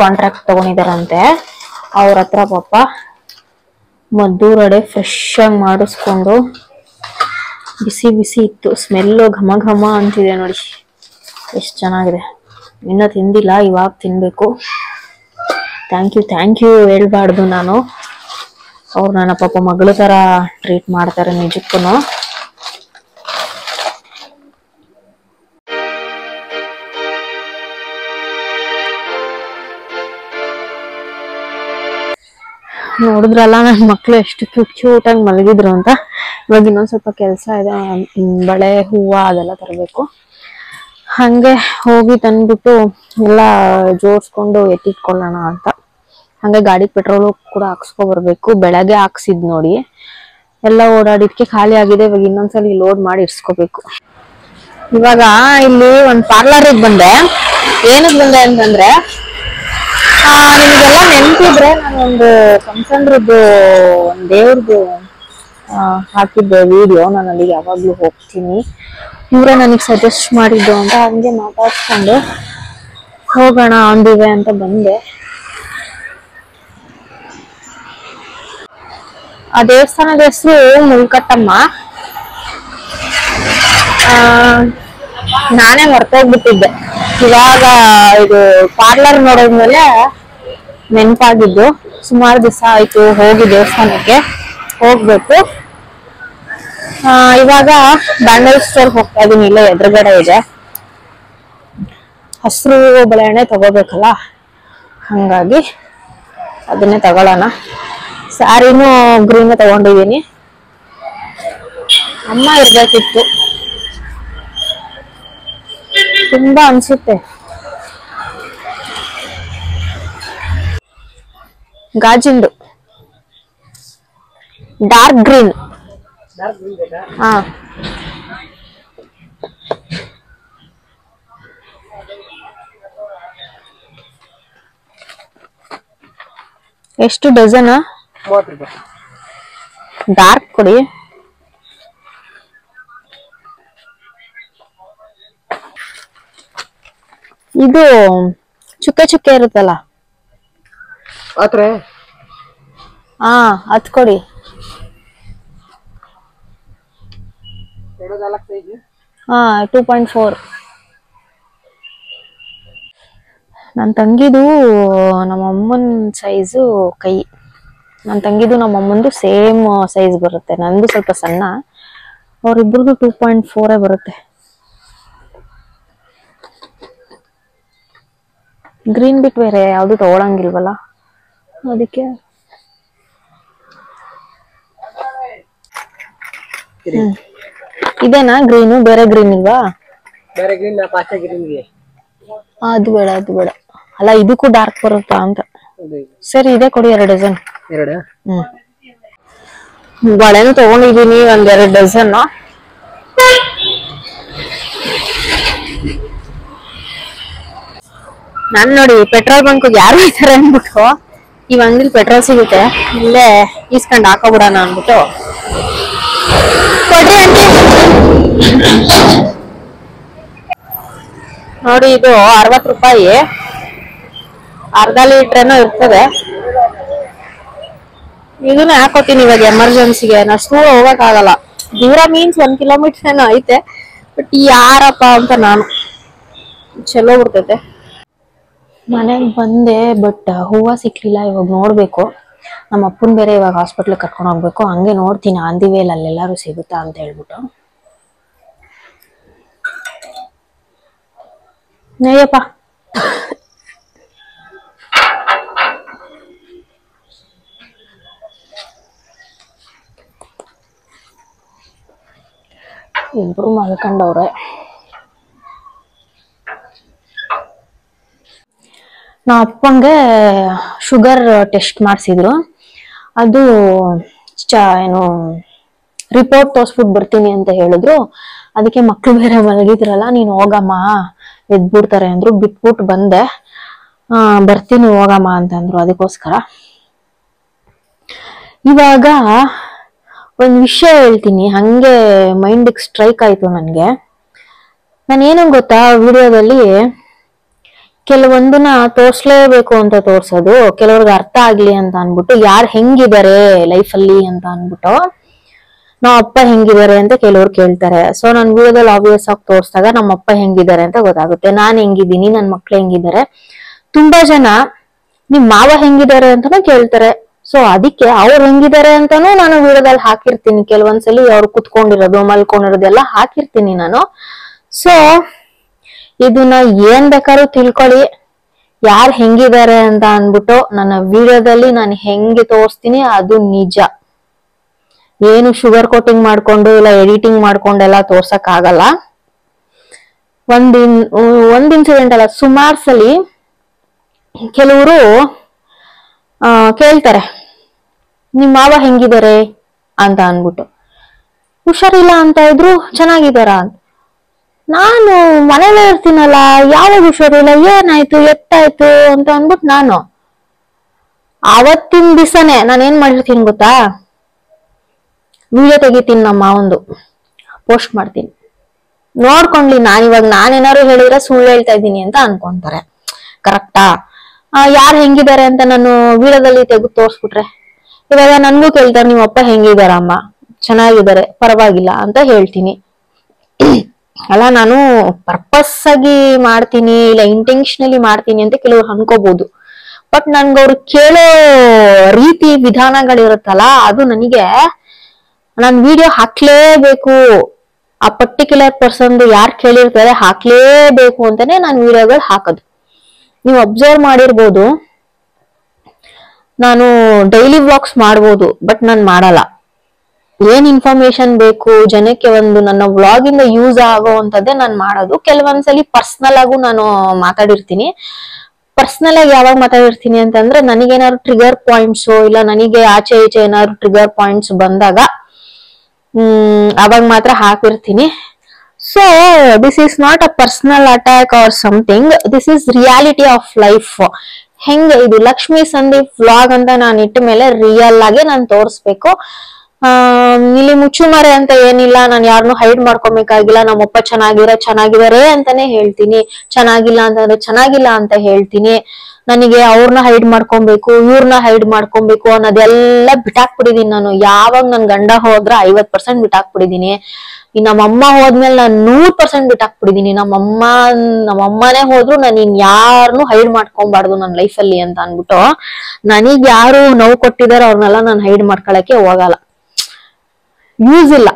ಕಾಂಟ್ರಾಕ್ಟ್ ತಗೊಂಡಿದಾರಂತೆ. ಅವ್ರ ಹತ್ರ ಪಾಪ ಮದ್ದೂರಡೆ ಫ್ರೆಶ್ ಆಗಿ ಮಾಡಿಸ್ಕೊಂಡು ಬಿಸಿ ಬಿಸಿ ಇತ್ತು. ಸ್ಮೆಲ್ಲು ಘಮ ಘಮ ಅಂತಿದೆ ನೋಡಿ, ಎಷ್ಟು ಚೆನ್ನಾಗಿದೆ. ಇನ್ನ ತಿಂದಿಲ್ಲ, ಇವಾಗ ತಿನ್ಬೇಕು. ಥ್ಯಾಂಕ್ ಯು ಹೇಳ್ಬಾರ್ದು ನಾನು. ಅವ್ರು ನನ್ನ ಪಾಪ ಮಗಳ ತರ ಟ್ರೀಟ್ ಮಾಡ್ತಾರೆ ನಿಜಕ್ಕೂ. ನೋಡಿದ್ರಲ್ಲ ನನ್ನ ಮಕ್ಳು ಎಷ್ಟು ಕ್ಯೂಟಾಗಿ ಮಲಗಿದ್ರು ಅಂತ. ಇವಾಗ ಇನ್ನೊಂದ್ ಸ್ವಲ್ಪ ಕೆಲಸ ಇದೆ. ಬಳೆ ಹೂವ ಅದೆಲ್ಲ ತರಬೇಕು. ಹಂಗೆ ಹೋಗಿ ತಂದ್ಬಿಟ್ಟು ಎಲ್ಲ ಜೋಡಿಸ್ಕೊಂಡು ಎತ್ತಿಟ್ಕೊಳ್ಳೋಣ ಅಂತ. ಹಂಗೆ ಗಾಡಿ ಪೆಟ್ರೋಲು ಕೂಡ ಹಾಕ್ಸ್ಕೊ ಬರ್ಬೇಕು. ಬೆಳಗ್ಗೆ ಹಾಕ್ಸಿದ್ ನೋಡಿ, ಎಲ್ಲ ಓಡಾಡಿದ್ಕೆ ಖಾಲಿ ಆಗಿದೆ. ಇವಾಗ ಇನ್ನೊಂದ್ಸಲ ಲೋಡ್ ಮಾಡಿ ಇರ್ಸ್ಕೋಬೇಕು. ಇವಾಗ ಇಲ್ಲಿ ಒಂದ್ ಪಾರ್ಲರ್ಗೆ ಬಂದೆ. ಏನಕ್ಕೆ ಬಂದೆ ಅಂತಂದ್ರೆ, ನಿಮ್ಗೆಲ್ಲ ನೆನ್ಪಿದ್ರೆ ನಾನೊಂದು ಕಂಸಂದ್ರದ್ದು ಒಂದ್ ದೇವ್ರದ್ದು ಹಾಕಿದ್ದೆ ವಿಡಿಯೋ. ನಾನು ಅಲ್ಲಿಗೆ ಯಾವಾಗ್ಲೂ ಹೋಗ್ತೀನಿ. ಇವರೇ ನನಗೆ ಸಜೆಸ್ಟ್ ಮಾಡಿದ್ದು ಅಂತ ಹಂಗೆ ಮಾತಾಡ್ಸ್ಕೊಂಡು ಹೋಗೋಣ ಅಂದಿವೆ ಅಂತ ಬಂದೆ. ಆ ದೇವಸ್ಥಾನದ ಹೆಸರು ಮುಲ್ಕಟ್ಟಮ್ಮ. ನಾನೇ ಮರ್ತೋಗ್ಬಿಟ್ಟಿದ್ದೆ. ಇವಾಗ ಇದು ಪಾರ್ಲರ್ ನೋಡಿದ್ಮೇಲೆ ನೆನಪಾಗಿದ್ದು. ಸುಮಾರು ದಿವಸ ಆಯ್ತು ಹೋಗಿ ದೇವಸ್ಥಾನಕ್ಕೆ. ಹೋಗ್ಬೇಕು. ಇವಾಗ ಬ್ಯಾಂಗಲ್ ಸ್ಟೋರ್ ಹೋಗ್ತಾ ಇದೀನಿ. ಇಲ್ಲೇ ಎದುರುಗಡೆ ಇದೆ. ಹಸಿರು ಬಳೆಹಣ್ಣೆ ತಗೋಬೇಕಲ್ಲ, ಹಂಗಾಗಿ ಅದನ್ನೇ ತಗೊಳ್ಳೋಣ. ಸ್ಯಾರಿನೂ ಗ್ರೀನ್ ತಗೊಂಡಿದೀನಿ. ಅಮ್ಮ ಇರ್ಬೇಕಿತ್ತು, ತುಂಬಾ ಅನ್ಸುತ್ತೆ. ಗಾಜಿಂದು ಡಾರ್ಕ್ ಗ್ರೀನ್. ಹಾ, ಎಷ್ಟು ಡಜನ್? 30 ರೂಪಾಯಿ. ಡಾರ್ಕ್ ಕೊಡಿ. ಇದು ಚುಕ್ಕೆ ಚುಕ್ಕೆ ಇರುತ್ತಲ್ಲ, ಹಾ ಅದ್ ಕೊಡಿ. 2.4. ನನ್ನ ತಂಗಿದು ನಮ್ಮಮ್ಮನ ಸೈಜು ಕೈ. ನನ್ನ ತಂಗಿದು ನಮ್ಮಮ್ಮಂದು ಸೇಮ್ ಸೈಜ್ ಬರುತ್ತೆ. ನಂದು ಸ್ವಲ್ಪ ಸಣ್ಣ, ಅವ್ರಿಬ್ರದ್ದು 2.4 ಬರುತ್ತೆ. ಗ್ರೀನ್ ಬಿಟ್ ಬೇರೆ ಯಾವ್ದು ತಗೊಳಂಗಿಲ್ವಲ್ಲ, ಅದಕ್ಕೆ. ಇದೇನಾ ಗ್ರೀನು? ಬೇರೆ ಗ್ರೀನ್ ಇಲ್ವಾ? ಬೇರೆ ಗ್ರೀನ್ ಪಾಚ ಗ್ರೀನ್ಗೆ ಅದು ಬೇಡ, ಅದು ಬೇಡ. ಅಲ್ಲ ಇದಕ್ಕೂ ಡಾರ್ಕ್ ಬರುತ್ತಾ ಅಂತ. ಸರಿ, ಇದೆ ಕೊಡಿ 2 ಡಜನ್. 2? ಬಳೆನು ತಗೊಂಡಿದೀನಿ 1-2 ಡಜನ್. ನಾನ್ ನೋಡಿ ಪೆಟ್ರೋಲ್ ಬಂಕ್ ಯಾರು ಹೋಯ್ತಾರೆ ಅಂದ್ಬಿಟ್ಟು ಈ ಅಂಗಡಿಲಿ ಪೆಟ್ರೋಲ್ ಸಿಗುತ್ತೆ, ಇಲ್ಲೇ ಈಸ್ಕೊಂಡ್ ಹಾಕೋಬಿಡೋಣ ಅಂದ್ಬಿಟ್ಟು ಕೊಡಿ ಅಂಟಿ. ನೋಡಿ ಇದು 60 ರೂಪಾಯಿ, ಅರ್ಧ ಲೀಟ್ರೇನೋ ಇರ್ತದೆ. ಇದನ್ನ ಹಾಕೋತೀನಿ ಇವಾಗ ಎಮರ್ಜೆನ್ಸಿಗೆ. ಅಷ್ಟು ದೂರ ಹೋಗಕ್ ಆಗಲ್ಲ. ದೂರ ಮೀನ್ಸ್ 1 ಕಿಲೋಮೀಟರ್ ಏನೋ ಐತೆ, ಬಟ್ ಯಾರಪ್ಪ ಅಂತ ನಾನು ಚಲೋ ಬಿಡ್ತೈತೆ. ಮನೆಗೆ ಬಂದೆ, ಬಟ್ ಹೂವ ಸಿಕ್ಲಿಲ್ಲ. ಇವಾಗ ನೋಡ್ಬೇಕು. ನಮ್ಮ ಅಪ್ಪನ್ ಬೇರೆ ಇವಾಗ ಹಾಸ್ಪಿಟ್ಲಿಗೆ ಕರ್ಕೊಂಡು ಹೋಗ್ಬೇಕು. ಹಂಗೆ ನೋಡ್ತೀನಿ ಆನ್ ದಿ ವೇಲ್ ಅಲ್ಲೆಲ್ಲಾರು ಸಿಗುತ್ತಾ ಅಂತ ಹೇಳ್ಬಿಟ್ಟು. ಅಯ್ಯಪ್ಪ, ಇಬ್ರು ಮಲ್ಕೊಂಡವ್ರೆ. ನಾ ಅಪ್ಪಂಗೆ ಶುಗರ್ ಟೆಸ್ಟ್ ಮಾಡಿಸಿದ್ರು. ಅದು ಏನು ರಿಪೋರ್ಟ್ ತೋರ್ಸ್ಬಿಟ್ಟು ಬರ್ತೀನಿ ಅಂತ ಹೇಳಿದ್ರು. ಅದಕ್ಕೆ ಮಕ್ಳು ಬೇರೆ ಮಲಗಿದ್ರಲ್ಲ, ನೀನ್ ಹೋಗಮ್ಮ ಎದ್ಬಿಡ್ತಾರೆ ಅಂದ್ರು. ಬಿಟ್ಬಿಟ್ಟು ಬಂದೆ. ಬರ್ತೀನಿ ಹೋಗಮ್ಮ ಅಂತಂದ್ರು. ಅದಕ್ಕೋಸ್ಕರ ಇವಾಗ ಒಂದ್ ವಿಷಯ ಹೇಳ್ತೀನಿ, ಹಂಗೆ ಮೈಂಡಿಗೆ ಸ್ಟ್ರೈಕ್ ಆಯ್ತು ನನ್ಗೆ. ನಾನೇನು ಗೊತ್ತಾ, ವಿಡಿಯೋದಲ್ಲಿ ಕೆಲವೊಂದನ್ನ ತೋರ್ಸ್ಲೇಬೇಕು ಅಂತ ತೋರ್ಸೋದು, ಕೆಲವ್ರಿಗೆ ಅರ್ಥ ಆಗ್ಲಿ ಅಂತ ಅನ್ಬಿಟ್ಟು, ಯಾರು ಹೆಂಗಿದ್ದಾರೆ ಲೈಫಲ್ಲಿ ಅಂತ ಅನ್ಬಿಟ್ಟು. ನಾವ್ ಅಪ್ಪ ಹೆಂಗಿದ್ದಾರೆ ಅಂತ ಕೆಲವ್ರು ಕೇಳ್ತಾರೆ. ಸೊ ನನ್ ವಿಡಿಯೋದಲ್ಲಿ ಆಬ್ವಿಯಸ್ ಆಗಿ ತೋರ್ಸಿದಾಗ ನಮ್ಮ ಅಪ್ಪ ಹೆಂಗಿದ್ದಾರೆ ಅಂತ ಗೊತ್ತಾಗುತ್ತೆ. ನಾನ್ ಹೆಂಗಿದ್ದೀನಿ, ನನ್ ಮಕ್ಳು ಹೆಂಗಿದ್ದಾರೆ. ತುಂಬಾ ಜನ ನಿಮ್ ಮಾವ ಹೆಂಗಿದ್ದಾರೆ ಅಂತಾನು ಕೇಳ್ತಾರೆ. ಸೊ ಅದಕ್ಕೆ ಅವ್ರು ಹೆಂಗಿದ್ದಾರೆ ಅಂತಾನು ನಾನು ವಿಡಿಯೋದಲ್ಲಿ ಹಾಕಿರ್ತೀನಿ. ಕೆಲವೊಂದ್ಸಲಿ ಅವ್ರು ಕುತ್ಕೊಂಡಿರೋದು ಮಲ್ಕೊಂಡಿರೋದೆಲ್ಲ ಹಾಕಿರ್ತೀನಿ ನಾನು. ಸೊ ಇದನ್ನ ಏನ್ ಬೇಕಾದ್ರೂ ತಿಳ್ಕೊಳ್ಳಿ, ಯಾರ್ ಹೆಂಗಿದ್ದಾರೆ ಅಂತ ಅನ್ಬಿಟ್ಟು ನನ್ನ ವಿಡಿಯೋದಲ್ಲಿ ನಾನು ಹೆಂಗೆ ತೋರಿಸ್ತೀನಿ ಅದು ನಿಜ. ಏನು ಶುಗರ್ ಕೋಟಿಂಗ್ ಮಾಡ್ಕೊಂಡು ಇಲ್ಲ ಎಡಿಟಿಂಗ್ ಮಾಡ್ಕೊಂಡೆಲ್ಲ ತೋರ್ಸಕ್ ಆಗಲ್ಲ. ಒಂದ್ ಇನ್ಸಿಡೆಂಟ್ ಅಲ್ಲ, ಸುಮಾರು ಸಲಿ ಕೆಲವರು ಕೇಳ್ತಾರೆ ನಿಮ್ ಮಾವ ಹೆಂಗಿದ್ದಾರೆ ಅಂತ ಅನ್ಬಿಟ್ಟು. ಹುಷಾರಿಲ್ಲ ಅಂತ ಇದ್ರು, ಚೆನ್ನಾಗಿದಾರ ಅಂತ. ನಾನು ಮನೇಲೆ ಇರ್ತೀನಲ್ಲ, ಯಾವಾಗ ಹುಷಾರಿಲ್ಲ, ಏನಾಯ್ತು ಎತ್ತಾಯ್ತು ಅಂತ ಅನ್ಬಿಟ್ಟು ನಾನು ಅವತ್ತಿನ ದಿವಸನೇ ನಾನೇನ್ ಮಾಡಿರ್ತೀನಿ ಗೊತ್ತಾ, ವಿಡಿಯೋ ತೆಗಿತೀನಿ, ನಮ್ಮ ಮಾವಂದು ಪೋಸ್ಟ್ ಮಾಡ್ತೀನಿ. ನೋಡ್ಕೊಂಡ್ಲಿ ನಾನೇನಾದ್ರು ಹೇಳಿದ್ರೆ ಸುಳ್ಳು ಹೇಳ್ತಾ ಇದ್ದೀನಿ ಅಂತ ಅನ್ಕೊಂತಾರೆ. ಕರೆಕ್ಟಾ? ಯಾರು ಹೆಂಗಿದ್ದಾರೆ ಅಂತ ನಾನು ವಿಡಿಯೋದಲ್ಲಿ ತೆಗೆದು ತೋರ್ಸ್ಬಿಟ್ರೆ ಇವಾಗ ನನ್ಗೂ ಕೇಳ್ತಾರೆ ನಿಮ್ಮ ಅಪ್ಪ ಹೆಂಗಿದಾರಮ್ಮ, ಚೆನ್ನಾಗಿದ್ದಾರೆ, ಪರವಾಗಿಲ್ಲ ಅಂತ ಹೇಳ್ತೀನಿ. ಅಲ್ಲ, ನಾನು ಪರ್ಪಸ್ ಆಗಿ ಮಾಡ್ತೀನಿ ಇಲ್ಲ ಇಂಟೆನ್ಷನಲಿ ಮಾಡ್ತೀನಿ ಅಂತ ಕೆಲವ್ರು ಅನ್ಕೋಬಹುದು. ಬಟ್ ನನ್ಗೆ ಅವ್ರು ಕೇಳೋ ರೀತಿ ವಿಧಾನಗಳಿರುತ್ತಲ್ಲ, ಅದು ನನಗೆ ನಾನ್ ವಿಡಿಯೋ ಹಾಕ್ಲೇಬೇಕು, ಆ ಪರ್ಟಿಕ್ಯುಲರ್ ಪರ್ಸನ್ ಯಾರು ಕೇಳಿರ್ತಾರೆ ಹಾಕ್ಲೇಬೇಕು ಅಂತಾನೆ ನಾನು ವಿಡಿಯೋಗಳು ಹಾಕೋದು. ನೀವು ಅಬ್ಸರ್ವ್ ಮಾಡಿರ್ಬೋದು, ನಾನು ಡೈಲಿ ವ್ಲಾಗ್ಸ್ ಮಾಡ್ಬೋದು, ಬಟ್ ನಾನು ಮಾಡಲ್ಲ. ಏನ್ ಇನ್ಫಾರ್ಮೇಶನ್ ಬೇಕು ಜನಕ್ಕೆ, ಒಂದು ನನ್ನ ವ್ಲಾಗ್ ಇಂದ ಯೂಸ್ ಆಗೋವಂಥದ್ದೇ ನಾನು ಮಾಡೋದು. ಕೆಲವೊಂದ್ಸಲಿ ಪರ್ಸನಲ್ ಆಗು ನಾನು ಮಾತಾಡಿರ್ತೀನಿ. ಪರ್ಸನಲ್ ಆಗಿ ಯಾವಾಗ ಮಾತಾಡಿರ್ತೀನಿ ಅಂತಂದ್ರೆ, ನನಗೇನಾದ್ರು ಟ್ರಿಗರ್ ಪಾಯಿಂಟ್ಸ್ ಇಲ್ಲ ನನಗೆ ಆಚೆ ಈಚೆ ಏನಾದ್ರು ಟ್ರಿಗರ್ ಪಾಯಿಂಟ್ಸ್ ಬಂದಾಗ ಅವಾಗ ಮಾತ್ರ ಹಾಕಿರ್ತೀನಿ. So this is not a personal attack or something, this is reality of life. ಹೆಂಗೆ ಇದು ಲಕ್ಷ್ಮೀ ಸಂದೀಪ್ ವ್ಲಾಗ್ ಅಂತ ನಾನು ಇಟ್ಟ ಮೇಲೆ ರಿಯಲ್ ಆಗಿ ನಾನು ತೋರಿಸ್ಬೇಕು. ಇಲ್ಲಿ ಮುಚ್ಚುಮರೆ ಅಂತ ಏನಿಲ್ಲ, ನಾನು ಯಾರನ್ನು ಹೈಡ್ ಮಾಡ್ಕೊಬೇಕಾಗಿಲ್ಲ. ನಮ್ಮಪ್ಪ ಚೆನ್ನಾಗಿದ್ದಾರೆ ಅಂತಾನೆ ಹೇಳ್ತೀನಿ, ಚೆನ್ನಾಗಿಲ್ಲ ಅಂತಂದ್ರೆ ಚೆನ್ನಾಗಿಲ್ಲ ಅಂತ ಹೇಳ್ತೀನಿ. ನನಗೆ ಅವ್ರನ್ನ ಹೈಡ್ ಮಾಡ್ಕೊಬೇಕು ಇವ್ರನ್ನ ಹೈಡ್ ಮಾಡ್ಕೊಬೇಕು ಅನ್ನೋದೆಲ್ಲ ಬಿಟ್ಟಾಕ್ಬಿಟ್ಟಿದೀನಿ ನಾನು. ಯಾವಾಗ ನನ್ ಗಂಡ ಹೋದ್ರ 50% ಬಿಟ್ಟಾಕ್ಬಿಟ್ಟಿದೀನಿ. ನಮ್ಮಮ್ಮ ಹೋದ್ಮೇಲೆ ನಾನು 100% ಬಿಟ್ಟಾಕ್ಬಿಟ್ಟಿದೀನಿ. ನಮ್ಮಮ್ಮನೇ ಹೋದ್ರು ನಾನು ಯಾರನ್ನು ಹೈಡ್ ಮಾಡ್ಕೊಬಾರ್ದು ನನ್ನ ಲೈಫಲ್ಲಿ ಅಂತ ಅನ್ಬಿಟ್ಟು, ನನಗ್ ಯಾರು ನೋವು ಕೊಟ್ಟಿದಾರ ಅವ್ರನ್ನೆಲ್ಲ ನಾನು ಹೈಡ್ ಮಾಡ್ಕೊಳಕ್ಕೆ ಹೋಗಲ್ಲ, ಯೂಸ್ ಇಲ್ಲ.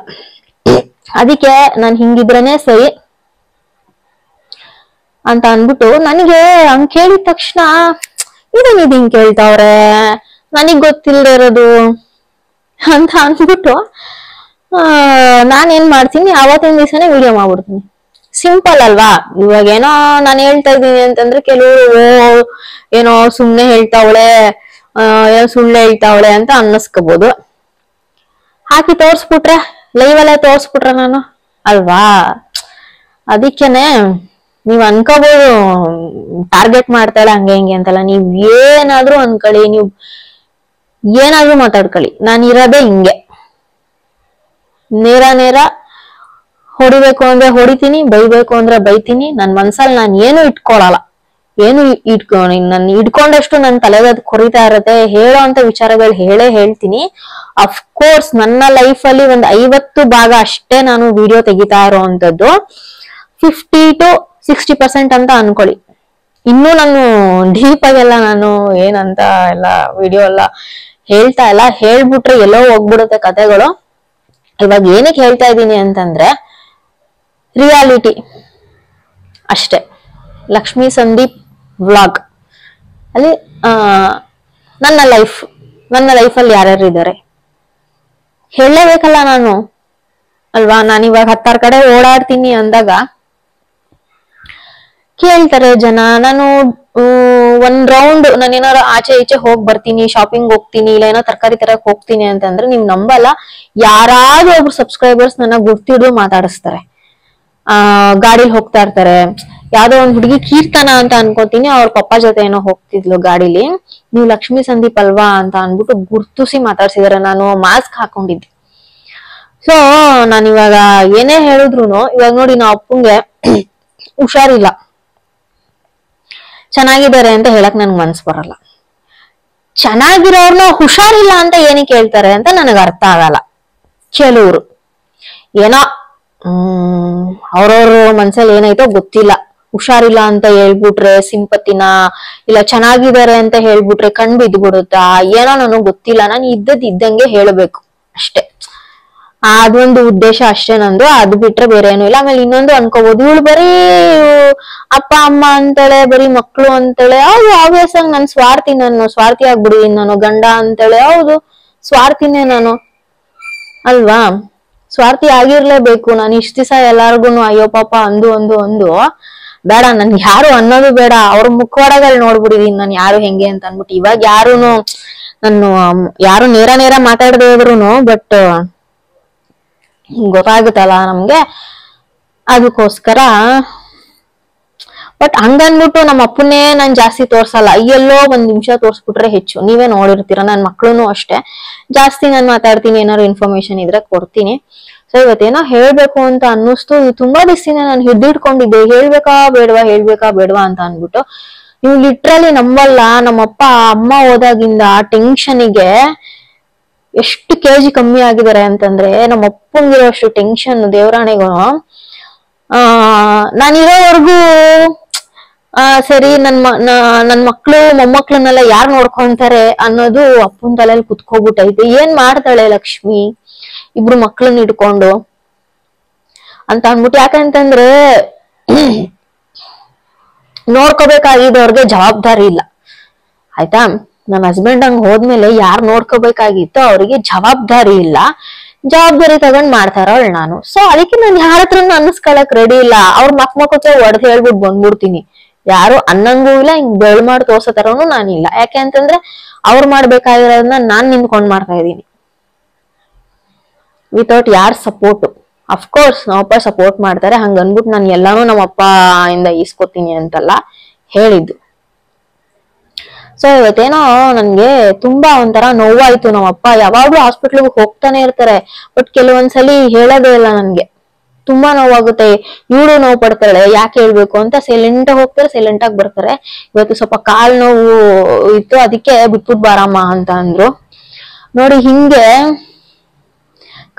ಅದಕ್ಕೆ ನಾನು ಹಿಂಗಿದ್ರೇನೆ ಸರಿ ಅಂತ ಅನ್ಬಿಟ್ಟು, ನನಗೆ ಹಂಗ್ ಕೇಳಿದ ತಕ್ಷಣ ಇದು ಹಿಂಗ್ ಕೇಳ್ತಾವ್ರೆ, ನನಗ್ ಗೊತ್ತಿಲ್ಲದೆ ಇರೋದು ಅಂತ ಅನ್ಬಿಟ್ಟು ನಾನೇನ್ ಮಾಡ್ತೀನಿ, ಅವತ್ತಿನ ದಿವಸನೇ ವಿಡಿಯೋ ಮಾಡ್ಬಿಡ್ತೀನಿ. ಸಿಂಪಲ್ ಅಲ್ವಾ? ಇವಾಗ ಏನೋ ನಾನು ಹೇಳ್ತಾ ಇದ್ದೀನಿ ಅಂತಂದ್ರೆ ಕೆಲವರು ಏನೋ ಸುಮ್ನೆ ಹೇಳ್ತಾವಳೆ, ಏನೋ ಸುಳ್ಳು ಹೇಳ್ತಾವಳೆ ಅಂತ ಅನ್ನಿಸ್ಕೋಬಹುದು. ಹಾಕಿ ತೋರ್ಸ್ಬಿಟ್ರೆ, ಲೈವ್ ಅಲ್ಲೇ ತೋರ್ಸ್ಬಿಟ್ರೆ ನಾನು ಅಲ್ವಾ? ಅದಕ್ಕೇನೆ ನೀವ್ ಅನ್ಕೋಬಹುದು ಟಾರ್ಗೆಟ್ ಮಾಡ್ತಾಳೆ ಹಂಗೆ ಹಿಂಗೆ ಅಂತಲ್ಲ. ನೀವ್ ಏನಾದ್ರೂ ಅನ್ಕೊಳ್ಳಿ, ನೀವ್ ಏನಾದ್ರೂ ಮಾತಾಡ್ಕೊಳ್ಳಿ, ನಾನು ಇರೋದೇ ಹಿಂಗೆ. ನೇರ ಹೊಡಿಬೇಕು ಅಂದ್ರೆ ಹೊಡಿತೀನಿ, ಬೈಬೇಕು ಅಂದ್ರೆ ಬೈತೀನಿ. ನನ್ ಮನ್ಸಲ್ಲಿ ನಾನು ಏನು ಇಟ್ಕೊಳಲ್ಲ, ಏನು ನನ್ ಇಟ್ಕೊಂಡಷ್ಟು ನನ್ ತಲೆಗೆ ಅದು ಕೊರಿತಾ ಇರತ್ತೆ. ಹೇಳೋ ಅಂತ ವಿಚಾರಗಳು ಹೇಳ್ತೀನಿ. ಅಫ್ಕೋರ್ಸ್ ನನ್ನ ಲೈಫ್ ಅಲ್ಲಿ ಒಂದ್ 50 ಭಾಗ ಅಷ್ಟೇ ನಾನು ವಿಡಿಯೋ ತೆಗಿತಾ ಇರೋವಂಥದ್ದು, 50 to 60% ಅಂತ ಅನ್ಕೊಳ್ಳಿ. ಇನ್ನು ನಾನು ಡೀಪ್ ಆಗೆಲ್ಲ ನಾನು ಏನಂತ ಎಲ್ಲ ವಿಡಿಯೋ ಎಲ್ಲ ಹೇಳ್ತಾ ಇಲ್ಲ, ಹೇಳ್ಬಿಟ್ರೆ ಎಲ್ಲೋ ಹೋಗ್ಬಿಡುತ್ತೆ ಕಥೆಗಳು. ಇವಾಗ ಏನಕ್ಕೆ ಹೇಳ್ತಾ ಇದ್ದೀನಿ ಅಂತಂದ್ರೆ ರಿಯಾಲಿಟಿ ಅಷ್ಟೇ. ಲಕ್ಷ್ಮೀ ಸಂದೀಪ್ ವ್ಲಾಗ್ ಅಲ್ಲಿ ನನ್ನ ಲೈಫಲ್ಲಿ ಯಾರ್ಯಾರು ಇದ್ದಾರೆ ಹೇಳಲೇಬೇಕಲ್ಲ ನಾನು, ಅಲ್ವಾ? ನಾನಿವಾಗ 10 ಕಡೆ ಓಡಾಡ್ತೀನಿ ಅಂದಾಗ ಕೇಳ್ತಾರೆ ಜನ. ನಾನು ಒಂದ್ ರೌಂಡ್ ನಾನು ಏನಾರು ಆಚೆ ಈಚೆ ಹೋಗ್ ಬರ್ತೀನಿ, ಶಾಪಿಂಗ್ ಹೋಗ್ತೀನಿ, ಇಲ್ಲ ಏನೋ ತರಕಾರಿ ತರಕ್ ಹೋಗ್ತೀನಿ ಅಂತಂದ್ರೆ ನೀವ್ ನಂಬಲ್ಲ, ಯಾರಾದ್ರೂ ಒಬ್ರು ಸಬ್ಸ್ಕ್ರೈಬರ್ಸ್ ನನ್ನ ಗುರ್ತಿಡ್ದು ಮಾತಾಡಿಸ್ತಾರೆ. ಗಾಡಿಲಿ ಹೋಗ್ತಾ ಇರ್ತಾರೆ. ಯಾವ್ದೋ ಒಂದ್ ಹುಡುಗಿ ಕೀರ್ತನ ಅಂತ ಅನ್ಕೋತೀನಿ, ಅವ್ರ ಪಪ್ಪ ಜೊತೆ ಏನೋ ಹೋಗ್ತಿದ್ಲು ಗಾಡಿಲಿ, ನೀವು ಲಕ್ಷ್ಮೀ ಸಂದೀಪ್ ಅಲ್ವಾ ಅಂತ ಅನ್ಬಿಟ್ಟು ಗುರ್ತಿಸಿ ಮಾತಾಡ್ಸಿದಾರೆ. ನಾನು ಮಾಸ್ಕ್ ಹಾಕೊಂಡಿದ್ದೆ. ಸೊ ನಾನಿವಾಗ ಏನೇ ಹೇಳಿದ್ರು, ಇವಾಗ ನೋಡಿ ನಾ ಅಪ್ಪಂಗೆ ಹುಷಾರಿಲ್ಲ, ಚೆನ್ನಾಗಿದ್ದಾರೆ ಅಂತ ಹೇಳಕ್ ನನ್ಗೆ ಮನ್ಸು ಬರಲ್ಲ. ಚೆನ್ನಾಗಿರೋರ್ನ ಹುಷಾರಿಲ್ಲ ಅಂತ ಏನಕ್ಕೆ ಹೇಳ್ತಾರೆ ಅಂತ ನನಗೆ ಅರ್ಥ ಆಗಲ್ಲ. ಕೆಲವ್ರು ಏನೋ ಅವ್ರವ್ರ ಮನ್ಸಲ್ಲಿ ಏನೈತೋ ಗೊತ್ತಿಲ್ಲ, ಹುಷಾರಿಲ್ಲ ಅಂತ ಹೇಳ್ಬಿಟ್ರೆ ಸಿಂಪತಿನ, ಇಲ್ಲ ಚೆನ್ನಾಗಿದ್ದಾರೆ ಅಂತ ಹೇಳ್ಬಿಟ್ರೆ ಕಣ್ ಬಿದ್ಬಿಡುತ್ತಾ, ಏನೋ ನನಗ್ ಗೊತ್ತಿಲ್ಲ, ನಾನು ಇದ್ದಂಗೆ ಹೇಳ್ಬೇಕು ಅಷ್ಟೇ. ಅದೊಂದು ಉದ್ದೇಶ ಅಷ್ಟೇ ನಂದು. ಅದು ಬಿಟ್ರೆ ಬೇರೆ ಏನು ಇಲ್ಲ. ಆಮೇಲೆ ಇನ್ನೊಂದು ಅನ್ಕೋಬಹುದು, ಇವಳು ಬರೀ ಅಪ್ಪ ಅಮ್ಮ ಅಂತಾಳೆ, ಬರೀ ಮಕ್ಳು ಅಂತಾಳೆ. ಹೌದು, ಆಬ್ವಿಯಸ್ ಆಗಿ ನನ್ ಸ್ವಾರ್ಥಿ ಆಗ್ಬಿಡಿದೀನಿ ನಾನು. ಗಂಡ ಅಂತಾಳೆ, ಹೌದು ಸ್ವಾರ್ಥಿನೇ ನಾನು, ಅಲ್ವಾ? ಸ್ವಾರ್ಥಿ ಆಗಿರ್ಲೇಬೇಕು. ನಾನು ಇಷ್ಟ ದಿವಸ ಎಲ್ಲಾರ್ಗುನು ಅಯ್ಯೋ ಪಾಪ ಅಂದು ಬೇಡ, ನನ್ ಯಾರು ಅನ್ನೋದು ಬೇಡ, ಅವ್ರ ಮುಖವಾಡಗಳು ನೋಡ್ಬಿಡಿದೀನಿ ನಾನು ಯಾರು ಹೆಂಗೆ ಅಂತ ಅನ್ಬಿಟ್ಟು. ಇವಾಗ ಯಾರು ನೇರ ಮಾತಾಡದೇ ಇದ್ರುನು ಬಟ್ ಗೊತ್ತಾಗುತ್ತಲ್ಲ ನಮ್ಗೆ, ಅದಕ್ಕೋಸ್ಕರ. ಬಟ್ ಹಂಗನ್ಬಿಟ್ಟು ನಮ್ಮ ಅಪ್ಪನ್ನೇ ನಾನ್ ಜಾಸ್ತಿ ತೋರ್ಸಲ್ಲ. ಎಲ್ಲೋ 1 ನಿಮಿಷ ತೋರ್ಸ್ಬಿಟ್ರೆ ಹೆಚ್ಚು. ನೀವೇ ನೋಡಿರ್ತೀರ, ನನ್ ಮಕ್ಳುನು ಅಷ್ಟೇ. ಜಾಸ್ತಿ ನಾನ್ ಮಾತಾಡ್ತೀನಿ, ಏನಾದ್ರು ಇನ್ಫಾರ್ಮೇಶನ್ ಇದ್ರೆ ಕೊಡ್ತೀನಿ. ಸೊ ಇವತ್ತೇನೋ ಹೇಳ್ಬೇಕು ಅಂತ ಅನ್ನಿಸ್ತು. ತುಂಬಾ ದಿವಸದಿಂದ ನಾನು ಹಿಡ್ದಿಡ್ಕೊಂಡಿದ್ದೆ, ಹೇಳ್ಬೇಕಾ ಬೇಡವಾ ಅಂತ ಅನ್ಬಿಟ್ಟು. ನೀವು ಲಿಟ್ರಲಿ ನಂಬಲ್ಲ, ನಮ್ಮಪ್ಪ ಅಮ್ಮ ಹೋದಾಗಿಂದ ಟೆನ್ಷನ್ಗೆ ಎಷ್ಟು ಕೆಜಿ ಕಮ್ಮಿ ಆಗಿದ್ದಾರೆ ಅಂತಂದ್ರೆ, ನಮ್ಮ ಅಪ್ಪಂಗಿರೋ ಅಷ್ಟು ಟೆನ್ಷನ್ ದೇವರಾಣಿಗೂ. ನಾನಿರೋವರೆಗೂ ಸರಿ ನನ್ ಮಕ್ಳು ಮೊಮ್ಮಕ್ಳನ್ನೆಲ್ಲ ಯಾರು ನೋಡ್ಕೊಂತಾರೆ ಅನ್ನೋದು ಅಪ್ಪನ ತಲೆಯಲ್ಲಿ ಕುತ್ಕೋಬಿಟ್ಟೈತೆ. ಏನ್ ಮಾಡ್ತಾಳೆ ಲಕ್ಷ್ಮಿ ಇಬ್ರು ಮಕ್ಳನ್ನ ಇಟ್ಕೊಂಡು ಅಂತ ಅನ್ಬಿಟ್ಟು. ಯಾಕಂತಂದ್ರೆ ನೋಡ್ಕೋಬೇಕಾಗಿದ್ದವ್ರಿಗೆ ಜವಾಬ್ದಾರಿ ಇಲ್ಲ, ಆಯ್ತಾ? ನನ್ನ ಹಸ್ಬೆಂಡ್ ಹಂಗ್ ಹೋದ್ಮೇಲೆ ಯಾರು ನೋಡ್ಕೋಬೇಕಾಗಿತ್ತೋ ಅವ್ರಿಗೆ ಜವಾಬ್ದಾರಿ ಇಲ್ಲ. ಜವಾಬ್ದಾರಿ ತಗೊಂಡ್ ಮಾಡ್ತಾರವಳು ನಾನು. ಸೊ ಅದಕ್ಕೆ ನಾನು ಯಾರ ಹತ್ರ ಅನ್ನಿಸ್ಕೊಳಕ್ ರೆಡಿ ಇಲ್ಲ. ಅವ್ರ ಮಕ್ಕಕ್ಕೆ ಒಡೆದು ಹೇಳ್ಬಿಟ್ಟು ಬಂದ್ಬಿಡ್ತೀನಿ. ಯಾರು ಅನ್ನಂಗೂ ಇಲ್ಲ, ಹಿಂಗ್ ಬೆಳ್ ಮಾಡಿ ತೋರ್ಸೋ ತರನು ನಾನಿಲ್ಲ. ಯಾಕೆ ಅಂತಂದ್ರೆ ಅವ್ರು ಮಾಡ್ಬೇಕಾಗಿರೋದನ್ನ ನಾನ್ ನಿಂತ್ಕೊಂಡ್ ಮಾಡ್ತಾ ಇದ್ದೀನಿ, ವಿತೌಟ್ ಯಾರ್ ಸಪೋರ್ಟ್. ಅಫ್ಕೋರ್ಸ್ ನಮ್ಮಪ್ಪ ಸಪೋರ್ಟ್ ಮಾಡ್ತಾರೆ, ಹಂಗ ಅನ್ಬಿಟ್ಟು ನಾನು ಎಲ್ಲಾನು ನಮ್ಮಪ್ಪ ಇಂದ ಈಸ್ಕೊತೀನಿ ಅಂತಲ್ಲ ಹೇಳಿದ್ದು. ಸೊ ಇವತ್ತೇನೋ ನನ್ಗೆ ತುಂಬಾ ಒಂಥರ ನೋವಾಯ್ತು. ನಮ್ಮಪ್ಪ ಯಾವಾಗ್ಲೂ ಹಾಸ್ಪಿಟ್ಲಿಗೆ ಹೋಗ್ತಾನೆ ಇರ್ತಾರೆ, ಬಟ್ ಕೆಲವೊಂದ್ಸಲಿ ಹೇಳೋದೇ ಇಲ್ಲ ನನ್ಗೆ. ತುಂಬಾ ನೋವಾಗುತ್ತೆ. ಇವಳು ನೋವು ಪಡ್ತಾಳೆ, ಯಾಕೆ ಹೇಳ್ಬೇಕು ಅಂತ ಸೈಲೆಂಟ್ ಆಗಿ ಹೋಗ್ತಾರೆ, ಸೈಲೆಂಟ್ ಆಗಿ ಬರ್ತಾರೆ. ಇವತ್ತು ಸ್ವಲ್ಪ ಕಾಲ್ ನೋವು ಇತ್ತು, ಅದಕ್ಕೆ ಬಿಟ್ಬಿಟ್ ಬಾರಮ್ಮ ಅಂತ ಅಂದ್ರು. ನೋಡಿ, ಹಿಂಗೆ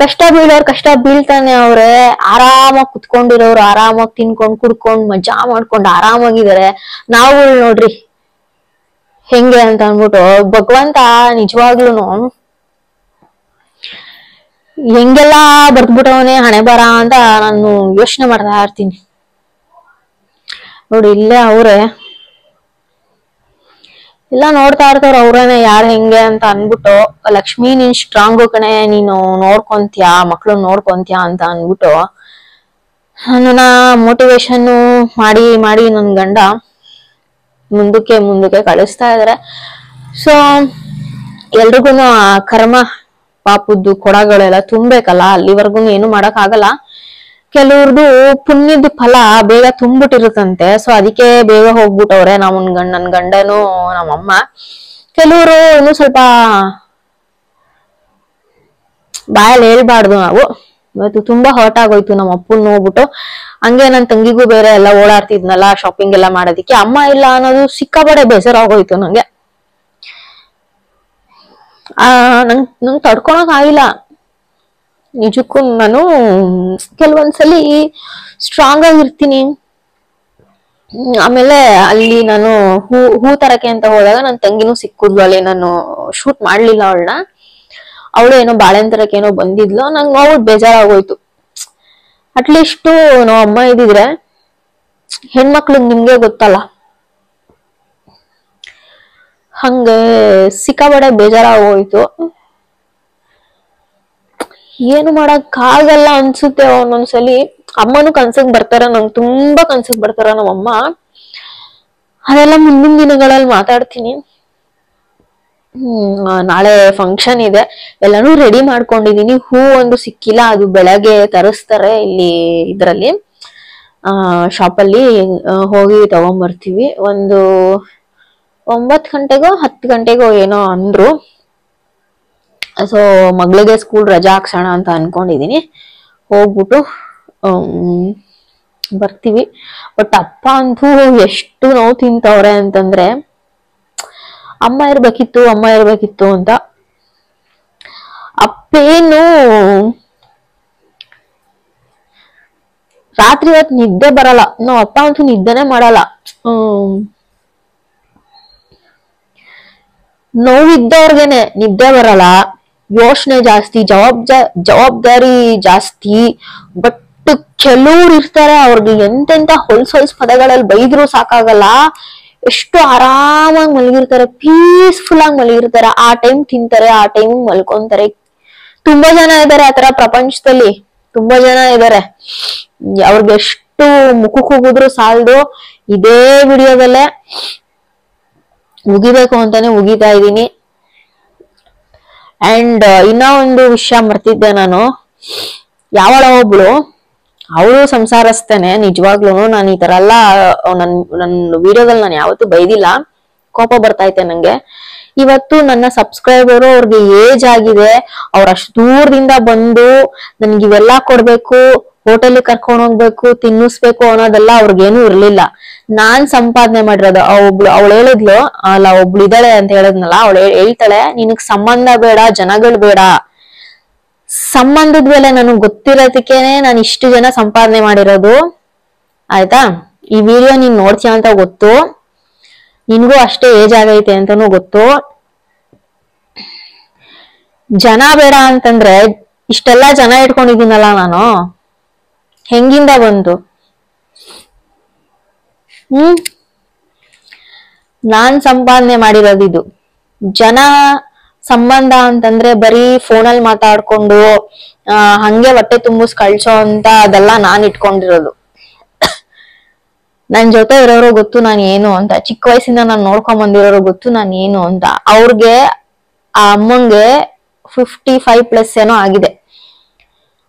ಕಷ್ಟ ಬೀಳೋರು ಕಷ್ಟ ಬೀಳ್ತಾನೆ ಅವ್ರೆ. ಆರಾಮಾಗಿ ಕುತ್ಕೊಂಡಿರೋರು ಆರಾಮಾಗಿ ತಿನ್ಕೊಂಡ್ ಕುಡ್ಕೊಂಡ್ ಮಜಾ ಮಾಡ್ಕೊಂಡು ಆರಾಮಾಗಿದ್ದಾರೆ. ನಾವು ನೋಡ್ರಿ ಹೆಂಗೆ ಅಂತ ಅನ್ಬಿಟ್ಟು. ಭಗವಂತ ನಿಜವಾಗ್ಲೂನು ಹೆಂಗೆಲ್ಲಾ ಬರ್ದ್ಬಿಟ್ಟವನೇ ಹಣೆ ಬರ ಅಂತ ನಾನು ಯೋಚನೆ ಮಾಡ್ತಾ ಇರ್ತೀನಿ. ನೋಡಿ ಇಲ್ಲೇ ಅವ್ರೆ ಎಲ್ಲ ನೋಡ್ತಾ ಇರ್ತಾರ ಅವ್ರೇನೆ ಯಾರು ಹೆಂಗೆ ಅಂತ ಅನ್ಬಿಟ್ಟು. ಲಕ್ಷ್ಮಿ ನೀನ್ ಸ್ಟ್ರಾಂಗು ಕಣೆ, ನೀನು ನೋಡ್ಕೊಂತ್ಯಾ, ಮಕ್ಳು ನೋಡ್ಕೊಂತ್ಯಾ ಅಂತ ಅನ್ಬಿಟ್ಟು ನನ್ನ ಮೋಟಿವೇಶನ್ ಮಾಡಿ ನನ್ ಗಂಡ ಮುಂದಕ್ಕೆ ಕಳಿಸ್ತಾ ಇದಾರೆ. ಸೊ ಎಲ್ರಿಗೂ ಆ ಕರ್ಮ ಪಾಪದ್ದು ಕೊಡಗಳೆಲ್ಲ ತುಂಬೇಕಲ್ಲ, ಅಲ್ಲಿವರೆಗೂ ಏನು ಮಾಡಕ್ ಆಗಲ್ಲ. ಕೆಲವ್ರದ್ದು ಪುಣ್ಯದ ಫಲ ಬೇಗ ತುಂಬಿಟ್ಟಿರುತ್ತಂತೆ. ಸೊ ಅದಕ್ಕೆ ಬೇಗ ಹೋಗ್ಬಿಟ್ಟವ್ರೆ ನನ್ ಗಂಡನು ನಮ್ಮಮ್ಮ. ಕೆಲವರು ಇನ್ನು ಸ್ವಲ್ಪ ಬಾಯಲ್ಲಿ ಹೇಳ್ಬಾರ್ದು ನಾವು. ಇವತ್ತು ತುಂಬಾ ಹರ್ಟ್ ಆಗೋಯ್ತು ನಮ್ಮ ಅಪ್ಪನ್ ನೋಡ್ಬಿಟ್ಟು. ಹಂಗೆ ನನ್ ತಂಗಿಗೂ ಬೇರೆ ಎಲ್ಲ ಓಡಾಡ್ತಿದ್ನಲ್ಲ ಶಾಪಿಂಗ್ ಎಲ್ಲ ಮಾಡೋದಿಕ್ಕೆ, ಅಮ್ಮ ಇಲ್ಲ ಅನ್ನೋದು ಸಿಕ್ಕಾಪಟ್ಟೆ ಬೇಸರಾಗೋಯ್ತು ನಂಗೆ. ನಂಗೆ ತಡ್ಕೊಳಕ್ ಆಗಿಲ್ಲ ನಿಜಕ್ಕೂ. ನಾನು ಕೆಲವೊಂದ್ಸಲಿ ಸ್ಟ್ರಾಂಗ್ ಆಗಿರ್ತೀನಿ, ಆಮೇಲೆ ಅಲ್ಲಿ ನಾನು ಹೂ ತರಕೆ ಅಂತ ಹೋದಾಗ ನನ್ ತಂಗಿನೂ ಸಿಕ್ಕಿದ್ಲು ಅಲ್ಲಿ. ನಾನು ಶೂಟ್ ಮಾಡ್ಲಿಲ್ಲ ಅವಳನ್ನ. ಅವಳು ಏನೋ ಬಾಳೆಹಣ್ಣು ತರಕ್ಕೆ ಏನೋ ಬಂದಿದ್ಲು. ನಂಗೆ ನೋಡ್ಬಿಟ್ಟು ಬೇಜಾರಾಗೋಯ್ತು. ಅಟ್ಲೀಸ್ಟ್ ನಾವ್ ಅಮ್ಮ ಇದ್ದಿದ್ರೆ, ಹೆಣ್ಮಕ್ಳು ನಿಮ್ಗೆ ಗೊತ್ತಲ್ಲ, ಹಂಗೆ ಸಿಕ್ಕಾಬಡೆ ಬೇಜಾರಾಗೋಯ್ತು. ಏನು ಮಾಡಕ್ ಆಗಲ್ಲ ಅನ್ಸುತ್ತೆ ಒಂದೊಂದ್ಸಲಿ. ಅಮ್ಮನು ಕನ್ಸಕ್ ಬರ್ತಾರ, ನಂಗೆ ತುಂಬಾ ಕನ್ಸಕ್ ಬರ್ತಾರ ನಮ್ಮಮ್ಮ. ಅದೆಲ್ಲ ಮುಂದಿನ ದಿನಗಳಲ್ಲಿ ಮಾತಾಡ್ತೀನಿ. ನಾಳೆ ಫಂಕ್ಷನ್ ಇದೆ, ಎಲ್ಲಾನು ರೆಡಿ ಮಾಡ್ಕೊಂಡಿದೀನಿ. ಹೂ ಒಂದು ಸಿಕ್ಕಿಲ್ಲ, ಅದು ಬೆಳಗ್ಗೆ ತರಿಸ್ತಾರೆ ಇಲ್ಲಿ ಇದ್ರಲ್ಲಿ ಶಾಪಲ್ಲಿ. ಹೋಗಿ ತಗೊಂಡ್ಬರ್ತೀವಿ. ಒಂದು 9 ಗಂಟೆಗೋ 10 ಗಂಟೆಗೋ ಏನೋ ಅಂದ್ರು. ಸೊ ಮಗಳಿಗೆ ಸ್ಕೂಲ್ ರಜಾ ಹಾಕ್ಸೋಣ ಅಂತ ಅನ್ಕೊಂಡಿದೀನಿ. ಹೋಗ್ಬಿಟ್ಟು ಬರ್ತೀವಿ. ಬಟ್ ಅಪ್ಪ ಅಂತೂ ಎಷ್ಟು ನೋವು ತಿಂತವ್ರೆ ಅಂತಂದ್ರೆ, ಅಮ್ಮ ಇರ್ಬೇಕಿತ್ತು ಅಂತ. ಅಪ್ಪೇನು ರಾತ್ರಿ ಹೊತ್ತು ನಿದ್ದೆ ಬರಲ್ಲ. ನಾವ್ ಅಪ್ಪ ಅಂತೂ ನಿದ್ದೆನೆ ಮಾಡಲ್ಲ. ನೋವಿದ್ದವ್ರಿಗೆನೆ ನಿದ್ದೆ ಬರಲ್ಲ, ಯೋಚನೆ ಜಾಸ್ತಿ, ಜವಾಬ್ದಾರಿ ಜಾಸ್ತಿ. ಬಟ್ ಕೆಲವ್ರು ಇರ್ತಾರೆ, ಅವ್ರಿಗೆ ಎಂತೆಂತ ಹೊಲ್ಸ್ ಪದಗಳಲ್ಲಿ ಬೈದ್ರು ಸಾಕಾಗಲ್ಲ. ಎಷ್ಟು ಆರಾಮಾಗಿ ಮಲಗಿರ್ತಾರೆ, ಪೀಸ್ಫುಲ್ ಆಗಿ ಮಲಗಿರ್ತಾರೆ. ಆ ಟೈಮ್ ತಿಂತಾರೆ, ಆ ಟೈಮ್ ಮಲ್ಕೊಂತಾರೆ. ತುಂಬಾ ಜನ ಇದಾರೆ ಆತರ ಪ್ರಪಂಚದಲ್ಲಿ, ತುಂಬಾ ಜನ ಇದಾರೆ. ಅವ್ರಿಗೆ ಎಷ್ಟು ಮುಖಕ್ಕೆ ಹೋಗಿದ್ರು ಸಾಲದು. ಇದೇ ವಿಡಿಯೋದಲ್ಲೇ ಮುಗಿಬೇಕು ಅಂತಾನೆ ಮುಗಿತಾ ಇದ್ದೀನಿ. ಅಂಡ್ ಇನ್ನ ಒಂದು ವಿಷಯ ಮರ್ತಿದ್ದೆ ನಾನು. ಯಾವಳ ಒಬ್ಳು, ಅವಳು ಸಂಸಾರಸ್ತೇನೆ ನಿಜವಾಗ್ಲೂ. ನಾನು ಈ ತರ ಎಲ್ಲ ನನ್ನ ವಿಡಿಯೋದಲ್ಲಿ ನಾನು ಯಾವತ್ತೂ ಬೈದಿಲ್ಲ. ಕೋಪ ಬರ್ತೈತೆ ನಂಗೆ. ಇವತ್ತು ನನ್ನ ಸಬ್ಸ್ಕ್ರೈಬರು, ಅವ್ರಿಗೆ ಏಜ್ ಆಗಿದೆ, ಅವ್ರ ಅಷ್ಟು ದೂರದಿಂದ ಬಂದು ನನ್ಗೆ ಇವೆಲ್ಲಾ ಕೊಡ್ಬೇಕು, ಹೋಟೆಲ್ ಕರ್ಕೊಂಡು ಹೋಗ್ಬೇಕು, ತಿನ್ನಿಸ್ಬೇಕು ಅನ್ನೋದೆಲ್ಲ ಅವ್ರಿಗೇನು ಇರ್ಲಿಲ್ಲ. ನಾನ್ ಸಂಪಾದನೆ ಮಾಡಿರೋದು. ಅವಳು ಹೇಳಿದ್ಲು ಅಲ್ಲ, ಒಬ್ಳು ಇದ್ದಾಳೆ ಅಂತ ಹೇಳಿದ್ನಲ್ಲ, ಅವಳು ಹೇಳ್ತಾಳೆ, ನಿನಗ್ ಸಂಬಂಧ ಬೇಡ, ಜನಗಳು ಬೇಡ, ಸಂಬಂಧದ ಮೇಲೆ ನನಗ್ ಗೊತ್ತಿರೋದಕ್ಕೇನೆ ನಾನು ಇಷ್ಟು ಜನ ಸಂಪಾದನೆ ಮಾಡಿರೋದು. ಆಯ್ತಾ? ಈ ವಿಡಿಯೋ ನೀನ್ ನೋಡ್ತೀಯ ಅಂತ ಗೊತ್ತು, ನಿನ್ಗೂ ಅಷ್ಟೇ ಏಜ್ ಆಗೈತೆ ಅಂತಾನು ಗೊತ್ತು. ಜನ ಬೇಡ ಅಂತಂದ್ರೆ ಇಷ್ಟೆಲ್ಲಾ ಜನ ಇಟ್ಕೊಂಡಿದ್ದೀನಲ್ಲ ನಾನು, ಹೆಂಗಿಂದ ಬಂತು? ನಾನ್ ಸಂಪಾದನೆ ಮಾಡಿರೋದಿದು. ಜನ ಸಂಬಂಧ ಅಂತಂದ್ರೆ ಬರೀ ಫೋನಲ್ಲಿ ಮಾತಾಡ್ಕೊಂಡು ಹಂಗೆ ಹೊಟ್ಟೆ ತುಂಬಿಸ್ ಕಳ್ಸೋ ಅಂತ ಅದೆಲ್ಲ ನಾನ್ ಇಟ್ಕೊಂಡಿರೋದು. ನನ್ ಜೊತೆ ಇರೋರು ಗೊತ್ತು ನಾನು ಏನು ಅಂತ. ಚಿಕ್ಕ ವಯಸ್ಸಿಂದ ನಾನು ನೋಡ್ಕೊಂಡ್ ಬಂದಿರೋರು ಗೊತ್ತು ನಾನು ಏನು ಅಂತ. ಅವ್ರಿಗೆ, ಆ ಅಮ್ಮಂಗೆ 55+ ಏನೋ ಆಗಿದೆ.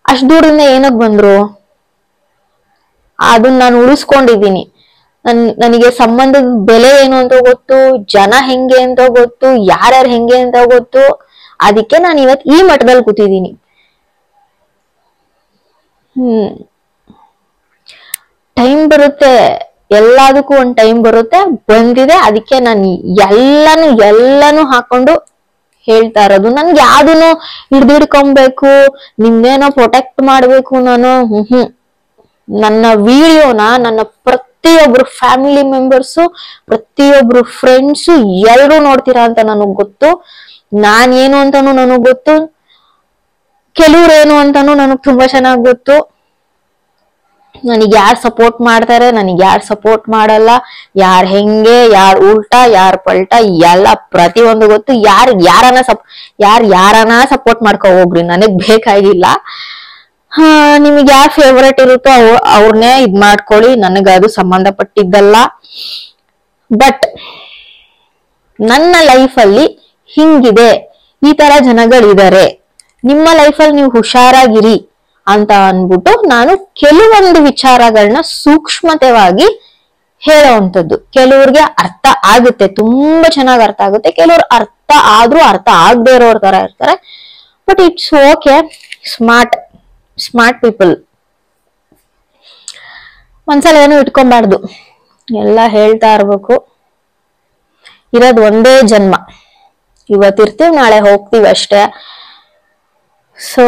ಅಷ್ಟ್ ದೂರದಿಂದ ಏನಕ್ ಬಂದ್ರು? ಅದನ್ನ ನಾನು ಉಳಿಸ್ಕೊಂಡಿದ್ದೀನಿ. ನನಗೆ ಸಂಬಂಧದ ಬೆಲೆ ಏನು ಅಂತ ಗೊತ್ತು, ಜನ ಹೆಂಗೆ ಅಂತ ಗೊತ್ತು, ಯಾರ್ಯಾರು ಹೆಂಗೆ ಅಂತ ಗೊತ್ತು. ಅದಕ್ಕೆ ನಾನು ಇವತ್ ಈ ಮಟ್ಟದಲ್ಲಿ ಕೂತಿದ್ದೀನಿ. ಟೈಮ್ ಬರುತ್ತೆ, ಎಲ್ಲದಕ್ಕೂ ಒಂದ್ ಟೈಮ್ ಬರುತ್ತೆ, ಬಂದಿದೆ. ಅದಕ್ಕೆ ನಾನು ಎಲ್ಲಾನು ಹಾಕೊಂಡು ಹೇಳ್ತಾ ಇರೋದು. ನನ್ಗೆ ಯಾವ್ದನ್ನು ಹಿಡ್ದಿಡ್ಕೊಬೇಕು, ನಿಮ್ನೇನೋ ಪ್ರೊಟೆಕ್ಟ್ ಮಾಡ್ಬೇಕು ನಾನು. ನನ್ನ ವಿಡಿಯೋನ ನನ್ನ ಪ್ರತಿಯೊಬ್ರು ಫ್ಯಾಮಿಲಿ ಮೆಂಬರ್ಸು, ಪ್ರತಿಯೊಬ್ರು ಫ್ರೆಂಡ್ಸು ಎಲ್ರು ನೋಡ್ತೀರಾ ಅಂತ ನನಗ್ ಗೊತ್ತು. ನಾನೇನು ಅಂತಾನು ನನಗ್ ಗೊತ್ತು, ಕೆಲವ್ರೇನು ಅಂತಾನು ನನಗ್ ತುಂಬಾ ಚೆನ್ನಾಗ್ ಗೊತ್ತು. ನನಗ್ ಯಾರು ಸಪೋರ್ಟ್ ಮಾಡ್ತಾರೆ, ನನಗ್ ಯಾರು ಸಪೋರ್ಟ್ ಮಾಡಲ್ಲ, ಯಾರ್ ಹೆಂಗೆ, ಯಾರ್ ಉಲ್ಟಾ, ಯಾರ್ ಪಲ್ಟಾ ಎಲ್ಲ ಪ್ರತಿಯೊಂದು ಗೊತ್ತು. ಯಾರನ ಸಪೋರ್ಟ್ ಮಾಡ್ಕೊ ಹೋಗ್ರಿ, ನನಗ್ ಬೇಕಾಗಿಲ್ಲ. ನಿಮಗೆ ಯಾರ್ ಫೇವ್ರೇಟ್ ಇರುತ್ತೋ ಅವ್ರನ್ನೇ ಇದ್ ಮಾಡ್ಕೊಳ್ಳಿ, ನನಗ ಅದು ಸಂಬಂಧಪಟ್ಟಿದ್ದಲ್ಲ. ಬಟ್ ನನ್ನ ಲೈಫಲ್ಲಿ ಹಿಂಗಿದೆ, ಈ ತರ ಜನಗಳಿದ್ದಾರೆ, ನಿಮ್ಮ ಲೈಫಲ್ಲಿ ನೀವು ಹುಷಾರಾಗಿರಿ ಅಂತ ಅನ್ಬಿಟ್ಟು ನಾನು ಕೆಲವೊಂದು ವಿಚಾರಗಳನ್ನ ಸೂಕ್ಷ್ಮತೆವಾಗಿ ಹೇಳೋವಂಥದ್ದು. ಕೆಲವ್ರಿಗೆ ಅರ್ಥ ಆಗುತ್ತೆ, ತುಂಬಾ ಚೆನ್ನಾಗಿ ಅರ್ಥ ಆಗುತ್ತೆ. ಕೆಲವ್ರು ಅರ್ಥ ಆದ್ರೂ ಅರ್ಥ ಆಗದೆ ಇರೋರ್ ತರ ಇರ್ತಾರೆ. But it's okay. Smart people ಮನ್ಸಲ್ಲಿ ಏನು ಇಟ್ಕೊಬಾರ್ದು, ಎಲ್ಲ ಹೇಳ್ತಾ ಇರ್ಬೇಕು. ಇರೋದ್ ಒಂದೇ ಜನ್ಮ, ಇವತ್ತಿರ್ತೀವಿ ನಾಳೆ ಹೋಗ್ತೀವಿ ಅಷ್ಟೇ. ಸೊ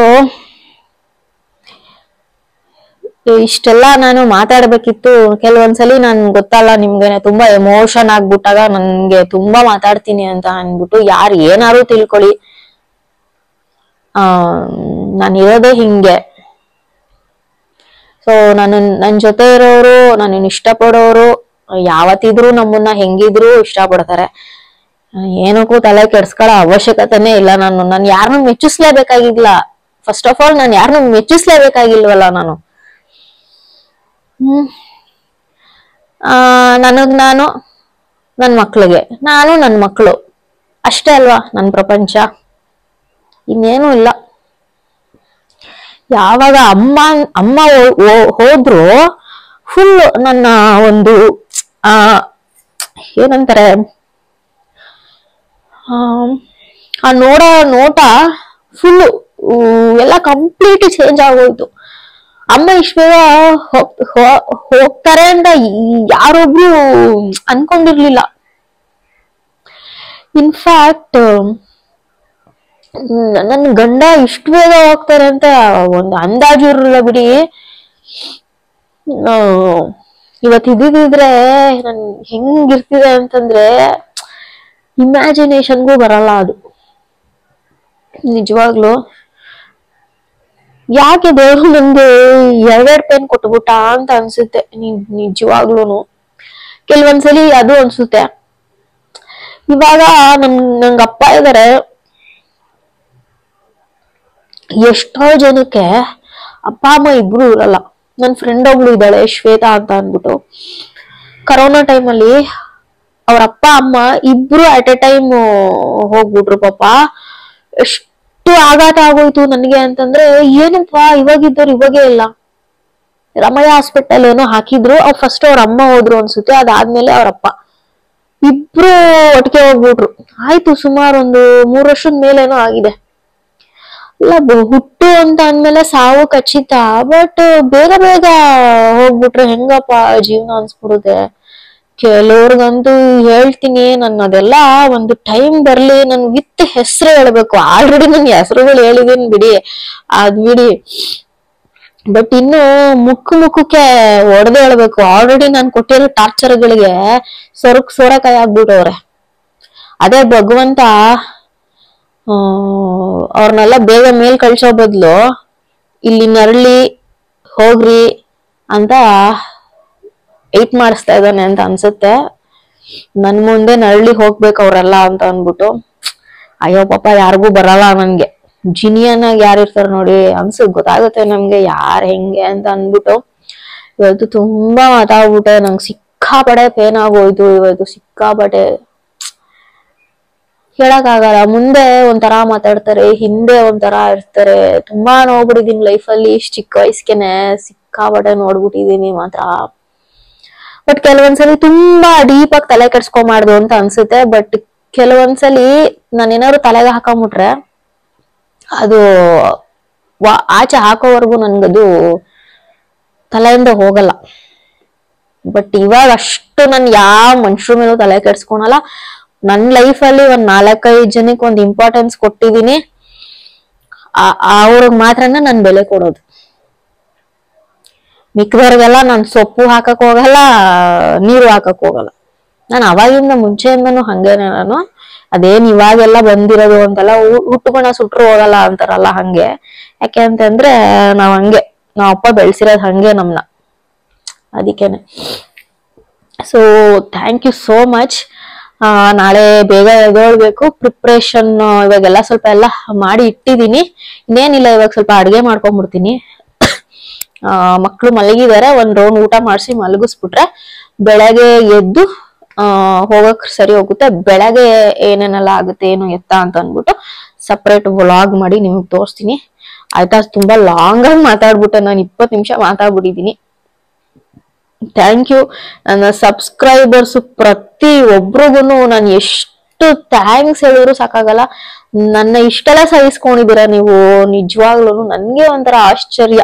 ಇಷ್ಟೆಲ್ಲ ನಾನು ಮಾತಾಡ್ಬೇಕಿತ್ತು. ಕೆಲವೊಂದ್ಸಲಿ ನನ್ ಗೊತ್ತಲ್ಲ ನಿಮ್ಗೆ, ತುಂಬಾ ಎಮೋಷನ್ ಆಗ್ಬಿಟ್ಟಾಗ ನನ್ಗೆ ತುಂಬಾ ಮಾತಾಡ್ತೀನಿ ಅಂತ ಅನ್ಬಿಟ್ಟು ಯಾರು ಏನಾರು ತಿಳ್ಕೊಳ್ಳಿ. ನಾನು ಇರೋದೇ ಹಿಂಗೆ. ಸೊ ನನ್ ಜೊತೆ ಇರೋರು, ನನ್ನ ಇಷ್ಟಪಡೋರು ಯಾವತ್ತಿದ್ರು ನಮ್ಮನ್ನ ಹೆಂಗಿದ್ರು ಇಷ್ಟಪಡ್ತಾರೆ. ಏನಕ್ಕೂ ತಲೆ ಕೆಡ್ಸ್ಕೊಳ್ಳೋ ಅವಶ್ಯಕತೆನೇ ಇಲ್ಲ. ನಾನು ಯಾರನ್ನೂ ಮೆಚ್ಚಿಸ್ಲೇಬೇಕಾಗಿಲ್ಲ. ಫಸ್ಟ್ ಆಫ್ ಆಲ್ ನಾನು ಯಾರನ್ನೂ ಮೆಚ್ಚಿಸ್ಲೇಬೇಕಾಗಿಲ್ವಲ್ಲ ನಾನು. ನನಗ್ ನಾನು, ನನ್ ಮಕ್ಳಿಗೆ ನಾನು, ನನ್ ಮಕ್ಳು ಅಷ್ಟೇ ಅಲ್ವಾ ನನ್ ಪ್ರಪಂಚ. ಇನ್ನೇನು ಇಲ್ಲ. ಯಾವಾಗ ಅಮ್ಮ ಹೋದ್ರು ಫುಲ್ ನನ್ನ ಒಂದು ಏನಂತಾರೆ ನೋಟ ಫುಲ್ ಎಲ್ಲ ಕಂಪ್ಲೀಟ್ ಚೇಂಜ್ ಆಗೋಯ್ತು. ಅಮ್ಮ ಇಷ್ಟ ಬೇಗ ಹೋಗ್ತಾರೆ ಅಂತ ಯಾರೊಬ್ರು ಅನ್ಕೊಂಡಿರ್ಲಿಲ್ಲ. ಇನ್ಫ್ಯಾಕ್ಟ್ ನನ್ ಗಂಡ ಇಷ್ಟು ಬೇಗ ಹೋಗ್ತಾರೆ ಅಂತ ಒಂದು ಅಂದಾಜು ಇರಲಿಲ್ಲ ಬಿಡಿ. ಇವತ್ತಿದ್ರೆ ನನ್ ಹೆಂಗಿರ್ತಿದೆ ಅಂತಂದ್ರೆ ಇಮ್ಯಾಜಿನೇಷನ್ಗೂ ಬರಲ್ಲ ಅದು. ನಿಜವಾಗ್ಲು ಯಾಕೆ ದೇವ್ರು ನನ್ಗೆ ಎರಡೆರಡು ಪೆನ್ ಕೊಟ್ಬಿಟ್ಟ ಅಂತ ಅನ್ಸುತ್ತೆ. ನಿಜವಾಗ್ಲೂನು ಕೆಲವೊಂದ್ಸಲಿ ಅದು ಅನ್ಸುತ್ತೆ. ಇವಾಗ ನಂಗ ಅಪ್ಪ ಇದಾರೆ. ಎಷ್ಟೋ ಜನಕ್ಕೆ ಅಪ್ಪ ಅಮ್ಮ ಇಬ್ರು ಇರಲ್ಲ. ನನ್ ಫ್ರೆಂಡ್ ಒಬ್ಳು ಇದ್ದಾಳೆ ಶ್ವೇತಾ ಅಂತ ಅನ್ಬಿಟ್ಟು. ಕರೋನಾ ಟೈಮಲ್ಲಿ ಅವ್ರ ಅಪ್ಪ ಅಮ್ಮ ಇಬ್ರು ಅಟ್ ಎ ಟೈಮ್ ಹೋಗ್ಬಿಟ್ರು. ಪಾಪ ಎಷ್ಟು ಆಘಾತ ಆಗೋಯ್ತು ನನ್ಗೆ ಅಂತಂದ್ರೆ, ಏನಪ್ಪಾ ಇವಾಗಿದ್ದವ್ರು ಇವಾಗೇ ಇಲ್ಲ. ರಮಯ್ಯ ಹಾಸ್ಪಿಟಲ್ ಏನೋ ಹಾಕಿದ್ರು. ಫಸ್ಟ್ ಅವ್ರ ಅಮ್ಮ ಹೋದ್ರು ಅನ್ಸುತ್ತೆ, ಅದಾದ್ಮೇಲೆ ಅವ್ರಪ್ಪ ಇಬ್ರು ಒಟ್ಟಿಗೆ ಹೋಗ್ಬಿಟ್ರು. ಆಯ್ತು ಸುಮಾರು ಒಂದು 3 ವರ್ಷದ ಮೇಲೇನೋ ಆಗಿದೆ. ಇಲ್ಲ ಹುಟ್ಟು ಅಂತ ಅಂದ್ಮೇಲೆ ಸಾವು ಖಚಿತ, ಬಟ್ ಬೇಗ ಬೇಗ ಹೋಗ್ಬಿಟ್ರೆ ಹೆಂಗಪ್ಪ ಜೀವನ ಅನ್ಸ್ಬಿಡುತ್ತೆ. ಕೆಲವ್ರಿಗಂತೂ ಹೇಳ್ತೀನಿ, ನನ್ ಅದೆಲ್ಲ ಒಂದು ಟೈಮ್ ಬರ್ಲಿ, ನನ್ ವಿತ್ ಹೆಸರು ಹೇಳ್ಬೇಕು. ಆಲ್ರೆಡಿ ನನ್ ಹೆಸರುಗಳು ಹೇಳಿದೀನಿ ಬಿಡಿ, ಅದ್ ಬಿಡಿ. ಬಟ್ ಇನ್ನು ಮುಖಕ್ಕೆ ಹೊಡೆದು ಹೇಳ್ಬೇಕು. ಆಲ್ರೆಡಿ ನಾನ್ ಕೊಟ್ಟಿರೋ ಟಾರ್ಚರ್ಗಳಿಗೆ ಸೋರಕಾಯಿ ಆಗ್ಬಿಟ್ಟವ್ರೆ. ಅದೇ ಭಗವಂತ ಅವ್ರನ್ನೆಲ್ಲ ಬೇಗ ಮೇಲ್ ಕಳ್ಸೋ ಬದ್ಲು ಇಲ್ಲಿ ನರಳಿ ಹೋಗ್ರಿ ಅಂತ ಏಟ್ ಮಾಡಿಸ್ತಾ ಇದ್ದಾನೆ ಅಂತ ಅನ್ಸುತ್ತೆ. ನನ್ ಮುಂದೆ ನರಳಿ ಹೋಗ್ಬೇಕು ಅವ್ರೆಲ್ಲ ಅಂತ ಅನ್ಬಿಟ್ಟು. ಅಯ್ಯೋ ಪಾಪ ಯಾರಿಗೂ ಬರಲ್ಲ ನನ್ಗೆ. ಜಿನಿಯನ್ನಾಗಿ ಯಾರಿರ್ತಾರ ನೋಡಿ ಗೊತ್ತಾಗುತ್ತೆ ನಮ್ಗೆ ಯಾರ್ ಹೆಂಗೆ ಅಂತ ಅನ್ಬಿಟ್ಟು. ಇವತ್ತು ತುಂಬಾ ಮಾತಾಡ್ಬಿಟ್ಟೆ. ನಂಗೆ ಸಿಕ್ಕಾಪಡೆ ಪೇನ್ ಆಗೋಯ್ತು ಇವತ್ತು, ಸಿಕ್ಕಾಪಟ್ಟೆ. ಹೇಳಕ್ ಆಗಲ್ಲ. ಮುಂದೆ ಒಂಥರ ಮಾತಾಡ್ತಾರೆ, ಹಿಂದೆ ಒಂಥರ ಇರ್ತಾರೆ. ತುಂಬಾ ನೋಡ್ಬಿಟ್ಟಿದೀನಿ ಲೈಫಲ್ಲಿ. ಇಷ್ಟ ಚಿಕ್ಕ ವಯಸ್ಸಿಗೆನೆ ಸಿಕ್ಕಾಪಟ್ಟೆ ನೋಡ್ಬಿಟ್ಟಿದೀನಿ ಮಾತ್ರ. ಬಟ್ ಕೆಲವೊಂದ್ಸಲಿ ತುಂಬಾ ಡೀಪ್ ಆಗಿ ತಲೆ ಕೆಡ್ಸ್ಕೊಂಬಾರ್ದು ಅಂತ ಅನ್ಸುತ್ತೆ. ಬಟ್ ಕೆಲವೊಂದ್ಸಲಿ ನಾನೇನಾದ್ರು ತಲೆಗೆ ಹಾಕೊಂಬಿಟ್ರೆ ಅದು ಆಚೆ ಹಾಕೋವರೆಗೂ ನನ್ಗದು ತಲೆಯಿಂದ ಹೋಗಲ್ಲ. ಬಟ್ ಇವಾಗ ಅಷ್ಟು ನನ್ ಯಾವ ಮನುಷ್ಯರ ಮೇಲೂ ತಲೆ ಕೆಡ್ಸ್ಕೊಳಲ್ಲ. ನನ್ ಲೈಫಲ್ಲಿ ಒಂದ್ 4-5 ಜನಕ್ಕೆ ಒಂದ್ ಇಂಪಾರ್ಟೆನ್ಸ್ ಕೊಟ್ಟಿದೀನಿ. ಅವ್ರಿಗೆ ಮಾತ್ರನೇ ನನ್ ಬೆಲೆ ಕೊಡೋದು. ಮಿಕ್ಕದವ್ರಿಗೆಲ್ಲ ನಾನ್ ಸೊಪ್ಪು ಹಾಕಕ್ ಹೋಗಲ್ಲ, ನೀರು ಹಾಕಕ್ ಹೋಗಲ್ಲ. ನಾನು ಅವಾಗಿಂದ ಮುಂಚೆಯಿಂದನು ಹಂಗೇನೆ. ನಾನು ಅದೇನ್ ಇವಾಗೆಲ್ಲ ಬಂದಿರೋದು ಅಂತೆಲ್ಲ ಹುಟ್ಟುಗುಣ ಸುಟ್ರು ಹೋಗಲ್ಲ ಅಂತಾರಲ್ಲ, ಹಂಗೆ. ಯಾಕೆ ಅಂತಂದ್ರೆ ನಾವ್ ಹಂಗೆ, ನಾವ್ ಅಪ್ಪ ಬೆಳ್ಸಿರೋದ್ ಹಂಗೆ ನಮ್ನ. ಅದಕ್ಕೇನೆ. So thank you so much. ನಾಳೆ ಬೇಗ ಎದ್ದೇಳ್ಬೇಕು. ಪ್ರಿಪ್ರೇಷನ್ ಇವಾಗೆಲ್ಲ ಸ್ವಲ್ಪ ಎಲ್ಲ ಮಾಡಿ ಇಟ್ಟಿದೀನಿ. ಇನ್ನೇನಿಲ್ಲ, ಇವಾಗ ಸ್ವಲ್ಪ ಅಡ್ಗೆ ಮಾಡ್ಕೊಂಡ್ಬಿಡ್ತೀನಿ. ಮಕ್ಳು ಮಲಗಿದಾರೆ. ಒಂದ್ ರೌಂಡ್ ಊಟ ಮಾಡಿಸಿ ಮಲಗಿಸ್ಬಿಟ್ರೆ ಬೆಳಗ್ಗೆ ಎದ್ದು ಹೋಗಕ್ ಸರಿ ಹೋಗುತ್ತೆ. ಬೆಳಗ್ಗೆ ಏನೇನೆಲ್ಲ ಆಗುತ್ತೆ ಏನು ಎತ್ತ ಅಂತ ಅನ್ಬಿಟ್ಟು ಸಪ್ರೇಟ್ ವ್ಲಾಗ್ ಮಾಡಿ ನಿಮ್ಗೆ ತೋರಿಸ್ತೀನಿ. ಆಯ್ತಾ? ತುಂಬಾ ಲಾಂಗ್ ಆಗಿ ಮಾತಾಡ್ಬಿಟ್ಟೆ ನಾನು. 20 ನಿಮಿಷ ಮಾತಾಡ್ಬಿಟ್ಟಿದೀನಿ. Thank you. ನನ್ನ ಸಬ್ಸ್ಕ್ರೈಬರ್ಸ್ ಪ್ರತಿ ಒಬ್ರಿಗೂನು ನಾನು ಎಷ್ಟು ಥ್ಯಾಂಕ್ಸ್ ಹೇಳಿದ್ರು ಸಾಕಾಗಲ್ಲ. ನನ್ನ ಇಷ್ಟೆಲ್ಲ ಸಹಿಸ್ಕೊಂಡಿದ್ದೀರಾ ನೀವು. ನಿಜವಾಗ್ಲೂ ನನ್ಗೆ ಒಂಥರ ಆಶ್ಚರ್ಯ.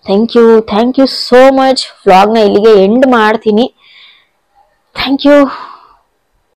Thank you so much. ವ್ಲಾಗ್ನ ಇಲ್ಲಿಗೆ ಎಂಡ್ ಮಾಡ್ತೀನಿ. Thank you.